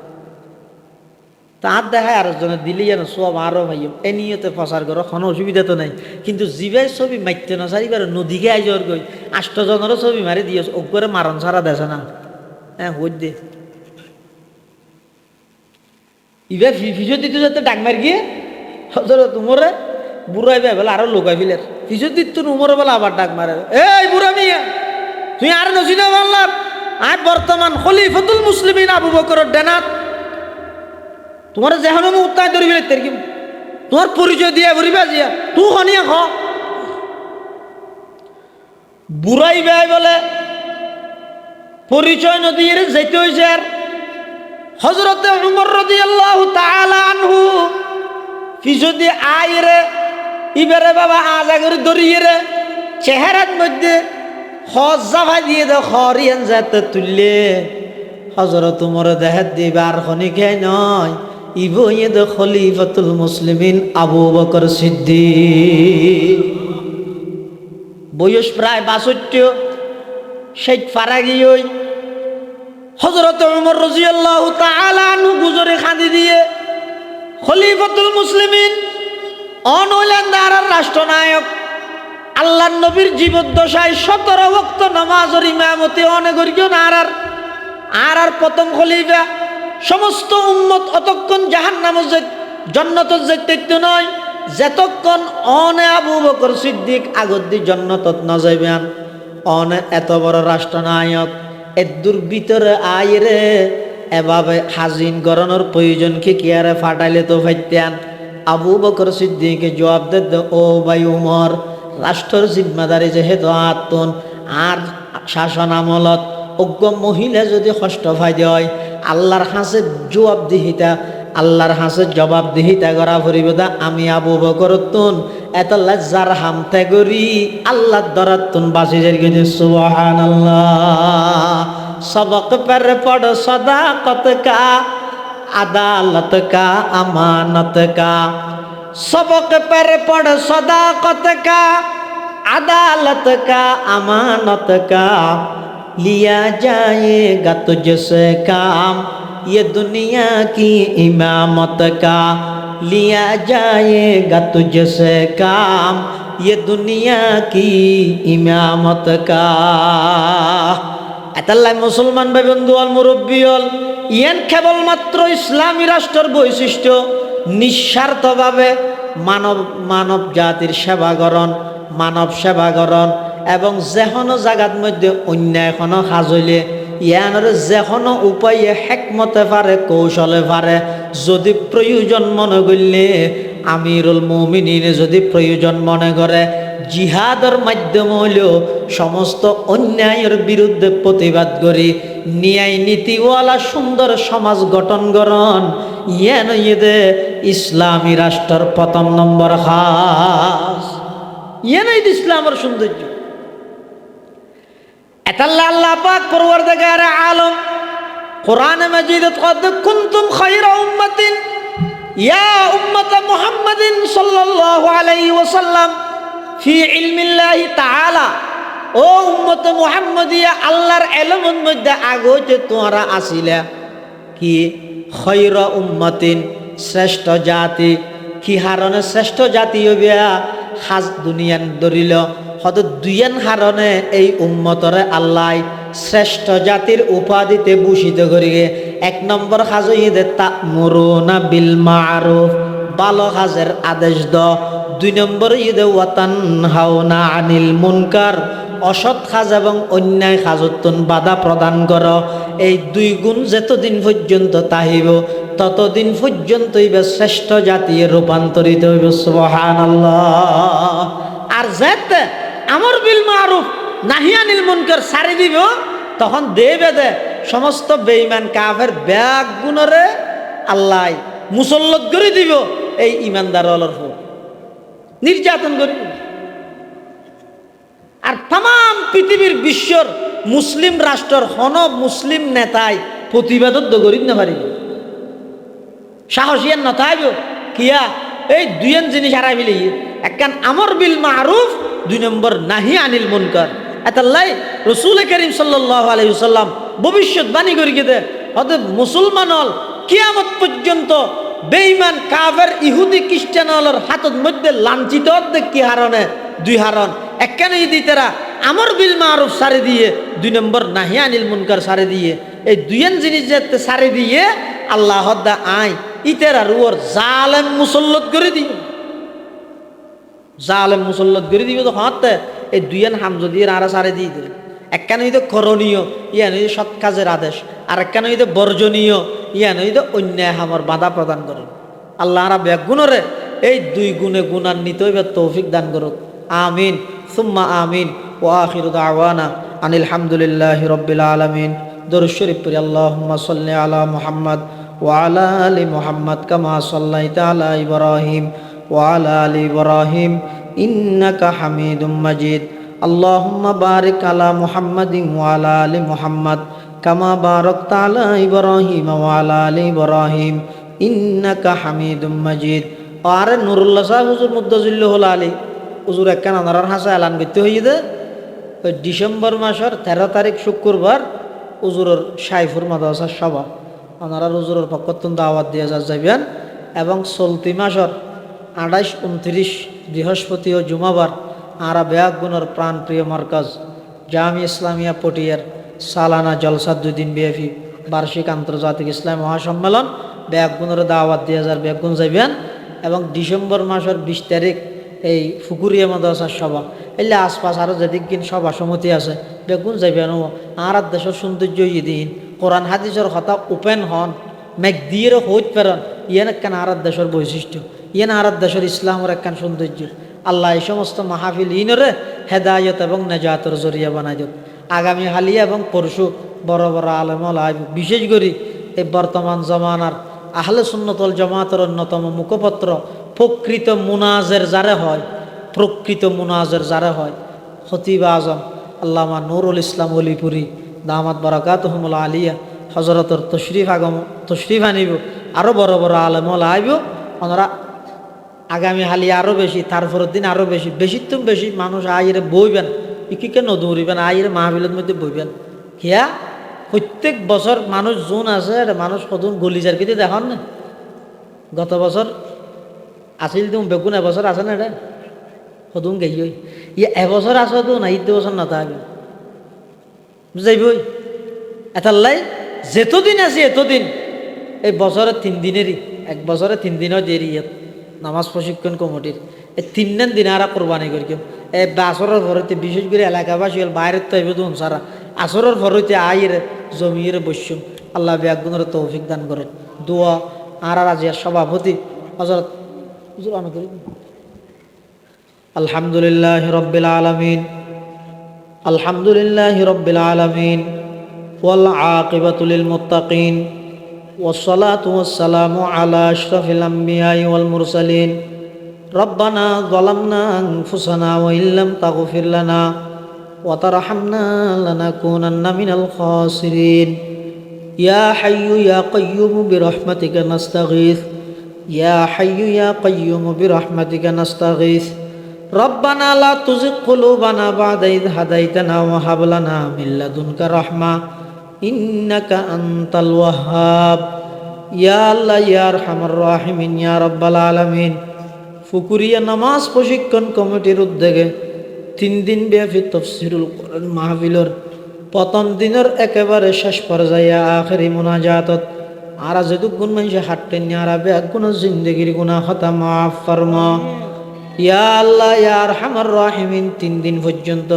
Speaker 1: তার দেখায় আর জনের দিলি যেন সব আরো ভাই এ নিয়েতে প্রচার করো কোনো অসুবিধা তো নাই কিন্তু জিবাই ছবি মারতে না চারিবার নদীকে আইজর গই 8 জনেরও ছবি মারি দিয়ে ওপরে মারণ ছাড়া দেছে না হ্যাঁ হই দে ইবার ফিজো দিতে যাতে ডাক মার গিয়ে হজরত উমরে বুড়াই বেলা আরো লোকাই ফিলের ফিজো দিত উমরে বেলা আবার ডাক মারে এই বুড়া মিয়া তুই আর নসিনা বললা আয় বর্তমান খলিফাতুল মুসলিমিন আবু বকরের ডেনাত তোমার যেখানে উত্তায় ধরিবি কি তোমার পরিচয় দিয়া ভরিবা জিয়া তুই হনিয়া খ বুড়াই বেয় বলে পরিচয় নদীর যেতে হয়েছে আর হযরতে উমর রাদিয়াল্লাহু তাআলা আনহু যদি আইরে ইবারে বাবা আজাগরি দরিয়ে রে চেহারার মধ্যে হজ জাফা দিয়ে দে খরিয়ান যাতে তুললে হযরত উমর দেহাত দিবার খনিকে নয় ইবো ইয়ে দে খলিফাতুল মুসলিমিন আবু বকর সিদ্দিক বয়স প্রায় ৬২ শেখ ফারাগি ওই হযরত উমর রাদিয়াল্লাহু তাআলা আনহু গুজরে খাদি দিয়ে খলিফাতুল মুসলিমিন অনৈলান্দার রাষ্ট্রনায়ক আল্লাহর নবীর জীবদ্দশায় ১৭ ওয়াক্ত নামাজের ইমামতি অনেগরিক আর প্রথম খলিফা সমস্ত উম্মত অতক্ষণ জাহান্নামে জান্নাতত যাইতে নয় যতক্ষণ অনে আবু বকর সিদ্দিক আগদ্দি জান্নাতত না যাইবেন অনে এত বড় রাষ্ট্রনায়ক এদুর ভিতরে আইরে এভাবে হাজিন গরনের প্রয়োজন কি আরে ফাটাইলে তো ফাইতেন আবু বকর সিদ্দিকে জবাব দে ও ভাই উমর রাষ্ট্রের জিম্মাদারি যেহেতু আত্মন আর শাসন আমলত অজ্ঞ মহিলা যদি কষ্ট ফাইদে হয় আল্লাহর হাসে জবাবদিহিতা আল্লাহর হাসে জবাবদিহিতা করা ফুরিব দা আমি আবু বকর তুন এত লজ্জার হামতে করি আল্লাহ দরাতুন বাসি যাই গেছে সুবহানাল্লাহ सबक पर पढ़ सदाकत का अदालत का अमानत का सबक पर पढ़ सदाकत का अदालत का अमानत का लिया जाएगा तुझसे काम ये दुनिया की इमामत का लिया जाएगा तुझसे काम ये दुनिया की इमामत का এতাল্লাই মুসলমান ভাই বন্ধু অল মুরব্বী অল ইয়ান কেবলমাত্র ইসলামী রাষ্ট্রের বৈশিষ্ট্য নিঃস্বার্থভাবে মানব জাতির সেবাকরণ মানব সেবাকরণ এবং যেকোনো জায়গার মধ্যে অন্যায় কোনো সাজলে ইয়ানোর যেকোনো উপায়ে হেকমতে পারে কৌশলে পারে যদি প্রয়োজন মনে করলে আমিরুল মুমিনিনে যদি প্রয়োজন মনে করে জিহাদের মাধ্যম হলেও সমস্ত অন্যায়ের বিরুদ্ধে প্রতিবাদ করি ন্যায় নীতিওয়ালা সুন্দর সমাজ গঠন করন ইয়ান ইদে ইসলামী রাষ্ট্রের প্রথম নম্বর খাস ইয়ান ইসলামের সৌন্দর্য এতাল্লাহ আল্লাহ পাক পরওয়ারদিগার আলম কোরআন মাজিদে কদ কুনতুম খায়রা উম্মাতিন ইয়া উম্মাত মুহাম্মাদিন সাল্লাল্লাহু আলাইহি ওয়াসাল্লাম ফি ইলমিল্লাহি তাআলা ও উম্মত মুহাম্মাদিয়া আল্লাহর ইলমের মধ্যে আগতে তোমরা আসিলা কি খায়রা উম্মাতিন শ্রেষ্ঠ জাতি কি হারনে শ্রেষ্ঠ জাতি হইবা হাজ দুনিয়ান দরিল হদ দুইয়ান হারনে এই উম্মতরে আল্লাহ শ্রেষ্ঠ জাতির উপাধিতে ভূষিত করিগে এক নম্বর হাজইদে তা'মুরুনা বিল মা'রুফ ভালো কাজের আদেশ দাও দুই নম্বর ঈদে ওয়াতান হাওনা আনিল মুনকার অসৎ কাজ এবং অন্যায় কাজতন বাধা প্রদান করো এই দুই গুণ যতদিন পর্যন্ত তাহিব ততদিন পর্যন্ত ইবে শ্রেষ্ঠ জাতি রূপান্তরিত হইব সুবহানাল্লাহ আর যেতে আমর বিল মারুফ নাহি আনিল মুনকার সারি দিব তখন দেবে দে সমস্ত বেঈমান কাফের ব্যাগ গুণরে আল্লাহ মুসল্লত করে দিব এই ইমানদার হলর নির্যাতন করি আর তাম পৃথিবীর বিশ্বর মুসলিম রাষ্ট্রের হন মুসলিম নেতায় প্রতিবাদত করি না পারি সাহসিয়ান নথাইব কিয়া এই দুইজন জিনিস হারাই মিলি একখান আমর বিল মারুফ দুই নম্বর নাহি আনিল মুনকার এতাল্লাই রাসূল করিম সাল্লাল্লাহু আলাইহি ওয়াসাল্লাম ভবিষ্যৎবাণী করি গেছে হতে মুসলমান হল কিয়ামত পর্যন্ত বেঈমান কাফের ইহুদি খ্রিস্টানর হাতত মধ্যে লাঞ্ছিত কি হারনে দুই হারন একখানে দিতেরা আমর বিল মারুফ সারি দিয়ে দুই নম্বর নাহি আনিল মুনকার সারি দিয়ে এই দুইজন জিনিস যাতে সারি দিয়ে আল্লাহ দা আই ইতেরা রুয়ার জালেম মুসল্লত করে দিব জালেম মুসল্লত করে দিব তো হাতে এই দুইজন হাম যদি আর সারি দিয়ে দিল একখান হইতে করণীয় ইয়ান হইতে সৎ কাজের আদেশ, আর একখান হইতে বর্জনীয় ইয়ান হইতে অন্যায় হামর বাধা প্রদান করুন। আল্লাহ রা ব্যাগুণরে এই দুই গুণে গুণান্বিত হইবে তৌফিক দান করুক। আমিন সুম্মা আমিন। ওয়া আখিরু দাওয়ানা আনিল হামদুলিল্লাহি রাব্বিল আলামিন। দরুদ শরীফ পড়ি। আল্লাহুম্মা সাল্লি আলা মুহাম্মদ ওয়া আলা আলি মুহাম্মদ কামা সাল্লাইতা আলা ইব্রাহিম ওয়া আলা আলি ইব্রাহিম ইন্নাকা হামিদুম মাজিদ। আল্লাহুম্মা বারিক আলা মুহাম্মাদিন ওয়া আলা আলি মুহাম্মদ কামা বারাকতা আলা ইব্রাহিম ওয়া আলা আলি ইব্রাহিম ইন্নাকা হামিদুম মাজিদ। আর নুরুল্লাহ সাহেব হুজুর মুদ্দাজিল্লাহুল আলী হুজুর একখান আনারার হাসা এলান করতে হয়ে যে ওই ডিসেম্বর মাসের 13 তারিখ শুক্রবার হুজুরের সাইফুর মাদ্রাসার সভা আনারার হুজুরের পক্ষতুন দাওয়াত দিয়ে যাবেন, এবং চলতি মাসের 28, 29 বৃহস্পতি ও জুমাবার আরা বেয়াগুনের প্রাণপ্রিয় মার্কাজ জামি ইসলামিয়া পটিয়ার সালানা জলসা 2 দিন ব্যাপী বার্ষিক আন্তর্জাতিক ইসলাম মহাসম্মেলন বেয়াগুনের দাওয়াত দিয়ে বেয়াগুন যাবেন। এবং ডিসেম্বর মাসের 20 তারিখ এই ফুকুরিয়া মাদ্রাসার সভা, এলে আশপাশ আরও যেদিন সভা সমিতি আছে বেগুন যাবেন। আর দেশের সৌন্দর্য দিন কোরআন হাদিসের কথা ওপেন হন মেঘ দিয়ে হইত পেরন, ইয়েন একখান আর দেশের বৈশিষ্ট্য, ইয়েন আর দেশের ইসলামের একখান সৌন্দর্য। আল্লাহ এই সমস্ত মাহফিল ইনরে হেদায়ত এবং নেজাতের জরিয়া বানাই দিক। আগামী হালিয়া এবং পরশু বড় বড় আলেমল আইব, বিশেষ করে এই বর্তমান জমানার আহলে সুন্নতল জামাতের অন্যতম মুখপত্র প্রকৃত মুনাজের যারে হয়, প্রকৃত মুনাজের যারে হয় খতিব আজম আল্লামা নুরুল ইসলাম অলিপুরি দামাত বারাকাতুহুমুল আলিয়া হজরতর তশরিফ আনিব। আরও বড় বড় আলেমল আইব, ওনারা আগামী হালি আরও বেশি, তারপরের দিন আরও বেশি, বেশির বেশি মানুষ আইরে বইবেন, ইকিকে নদৌড়িবেন, আইরে মাহফিলের মধ্যে বইবেন। হিয়া প্রত্যেক বছর মানুষ জুন আছে মানুষ কতদিন গলিজার কিতে দেখান না। গত বছর আসিল তুমি বেগুন, এবছর আছে না এটা কতদিন গেই ইয়ে এবছর আসো তো না, ঈদ বছর না থাকবে বুঝাইবই। এতাল্লাই যেতদিন আছে এতদিন এই বছরের 3 দিনেরই, এক বছরে 3 দিনও দেরি নামাজ প্রশিক্ষণ কমিটির এই 3 দিন আর কোরবানি করি কেউ এই আসরের ভরতে, বিশেষ করে এলাকাবাসী হল বাইরের তো এবার দুন সারা আসরের ভরতে আইর জমির বৈশ্যম আল্লাহ ব্যাগুনের তৌফিক দান করে। দোয়া আর আজিয়ার সভাপতি হযরত হুজুর অনেক করি। আলহামদুলিল্লাহ রাব্বিল আলামিন, আলহামদুলিল্লাহ রাব্বিল আলামিন ওয়াল আকিবাতু লিল মুত্তাকিন ওয়াসসালাতু ওয়াসসালামু আলা আশরাফিল আমবিয়াই ওয়াল মুরসালিন। রব্বানা যালামনা আনফুসানা ওয়া ইল্লাম তাগফির লানা ওয়া তারহামনা লানাকুনান্না মিনাল খাসিরিন। ইয়া হাইয়্যু ইয়া কাইয়্যুম বিরহমাতিকা নাস্তাগীথ, ইয়া হাইয়্যু ইয়া কাইয়্যুম বিরহমাতিকা নাস্তাগীথ। রব্বানা লা তুযিগ কুলুবানা বা'দা ইয হাদাইতানা ওয়া হাব লানা মিন লাদুনকা রাহমা ইন্নাকা আনতাল ওয়াহ্হাব। ইয়া আল্লাহ ইয়া আরহামার রাহিমিন ইয়া রাব্বাল আলামিন। ফুকুরিয়া নামাজ প্রশিক্ষণ কমিটির উদ্যোগে 3 দিন ব্যাপী তাফসীরুল কোরআন মাহফিলের প্রথম দিনের একেবারে শেষ পর্যায়ে আখেরি মুনাজাতত আর যেদুগুণ মানুষে হাঁটতেন আর বেগুনের জিন্দগির গুনাহ খতা মাফ ফরমা। ইয়া আল্লাহ ইয়া আরহামার রাহিমিন। 3 দিন পর্যন্ত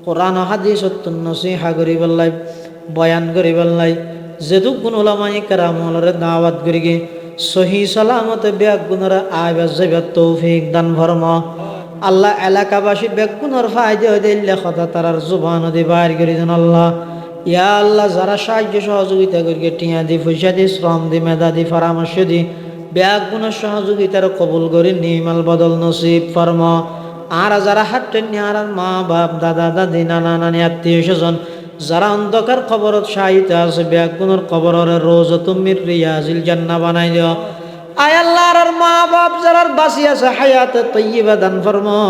Speaker 1: কোরআন হাদিস নসিহা করিবাল্লাই, বয়ান করিবাল্লাই, যেদুগুণ উলামায়ে কেরামরে দাওয়াত করিগে সহি সালামতে বেগুনরা আইবা যাইবা তৌফিক দান ফরমা। আল্লাহ এলাকাবাসী বেগুনের ফায়দা হইতে লেখতা তারার জুবান দি বাইর করি দেন আল্লাহ। ইয়া আল্লাহ যারা সাহায্য সহযোগিতা করিগে টিয়া দি, পয়সা দি, শ্রম দি, মেধা দি, পরামর্শ দি বেগুনের সহযোগিতার কবুল করি নিমাল বদল নসিব ফরমা। আর যারা হাঁটেন আর মা বাপ, দাদা দাদি, নানা নানি, আত্মীয় স্বজন যারা অন্ধকার কবরত শাহিত আছে বেগুনের কবরের রওজাতুম মির রিয়াজিল জান্নাহ বানাই দিও। আয় আল্লাহর মা বাপ যারা বাঁচি আছে হায়াতে তয়্যিবা দান ফরমা।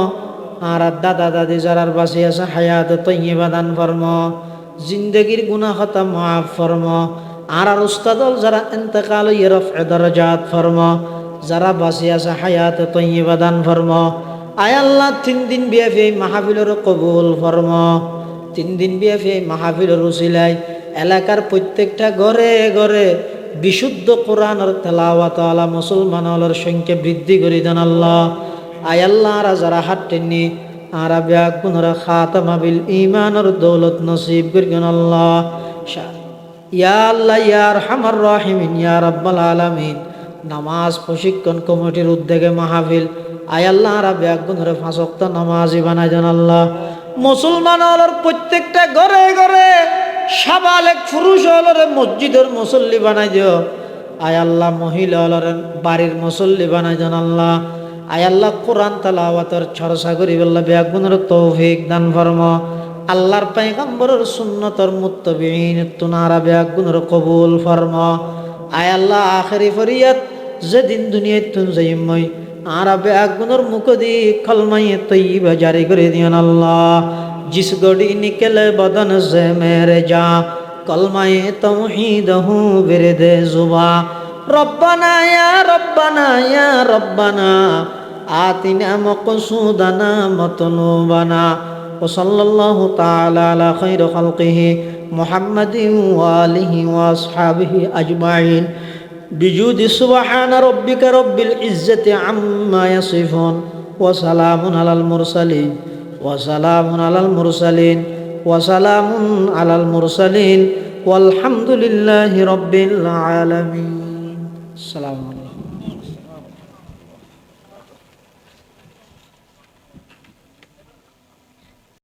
Speaker 1: আর দাদা দাদি যারা বাঁচি আছে হায়াতে তয়্যিবা দান ফরমা। জিন্দেগির গুনাহ খতা মাফ ফরমা। আর উস্তাদল যারা ইন্তেকাল হইয়া রফে দরজাত ফরমা। যারা বাঁচি আছে হায়াতে তয়্যিবা দান ফরমা। আয় আল্লাহ 3 দিন ব্যাপী মাহফিলের কবুল ফরমা। 3 দিন ব্যাপী মাহফিলের উসিলায় এলাকার প্রত্যেকটা ঘরে ঘরে বিশুদ্ধ কোরআনের তেলাওয়াত আলা মুসলমানের সংখ্যা বৃদ্ধি করে দেন আল্লাহ। আয় আল্লাহ যারা হাঁটেননি আরাবে গুনরা খাতামা বিল ঈমানের দৌলত নসিব করিন আল্লাহ। ইয়া আল্লাহ ইয়া আরহামার রাহিমিন ইয়া রাব্বাল আলামিন। নামাজ প্রশিক্ষণ কমিটির উদ্যোগে মাহফিল আয় আল্লাহ আরাবে গুনরে 5 ওয়াক্ত নামাজি বানাই দেন আল্লাহ। মুসলমান হলর প্রত্যেকটা ঘরে ঘরে সাবালেক পুরুষ হলরে মসজিদের মুসল্লি বানাই দিও। আয় আল্লাহ মহিলা হলরে বাড়ির মুসল্লি বানাই দেন আল্লাহ। আয় আল্লাহ কোরআন তেলাওয়াতের চর্চা করি বললা বেগুনের তৌফিক দান ফরমা। আল্লাহর পয়গম্বরের সুন্নতর মুত্তাবিঈন তুনারা বেগুনের কবুল ফরমা। আয় আল্লাহ আখেরি ফরিয়াদ যেদিন দুনিয়ায় তুন যাইমই আরা বেগুনের মুখ দি কলমায়ে তৈয়বা জারি করে দিয়েন আল্লাহ। जिस गड़ी निकले बदन से मेरे जा कलमाए तौहीद हूँ विरदे जुबा। रब्बना या रब्बना या रब्बना आतिना मक़सूदना मतलूबना। वसल्लल्लाहु ताला अला खैर खल्क़िहि मुहम्मदिन व आलिहि व अस्हाबिहि अजमाइन बिजुद सुब्हान रब्बिका रब्बिल इज्जति अम्मा यसिफून व सलामुन अलल मुरसलीन وسلام على المرسلين وسلام على المرسلين والحمد لله رب العالمين. السلام عليكم.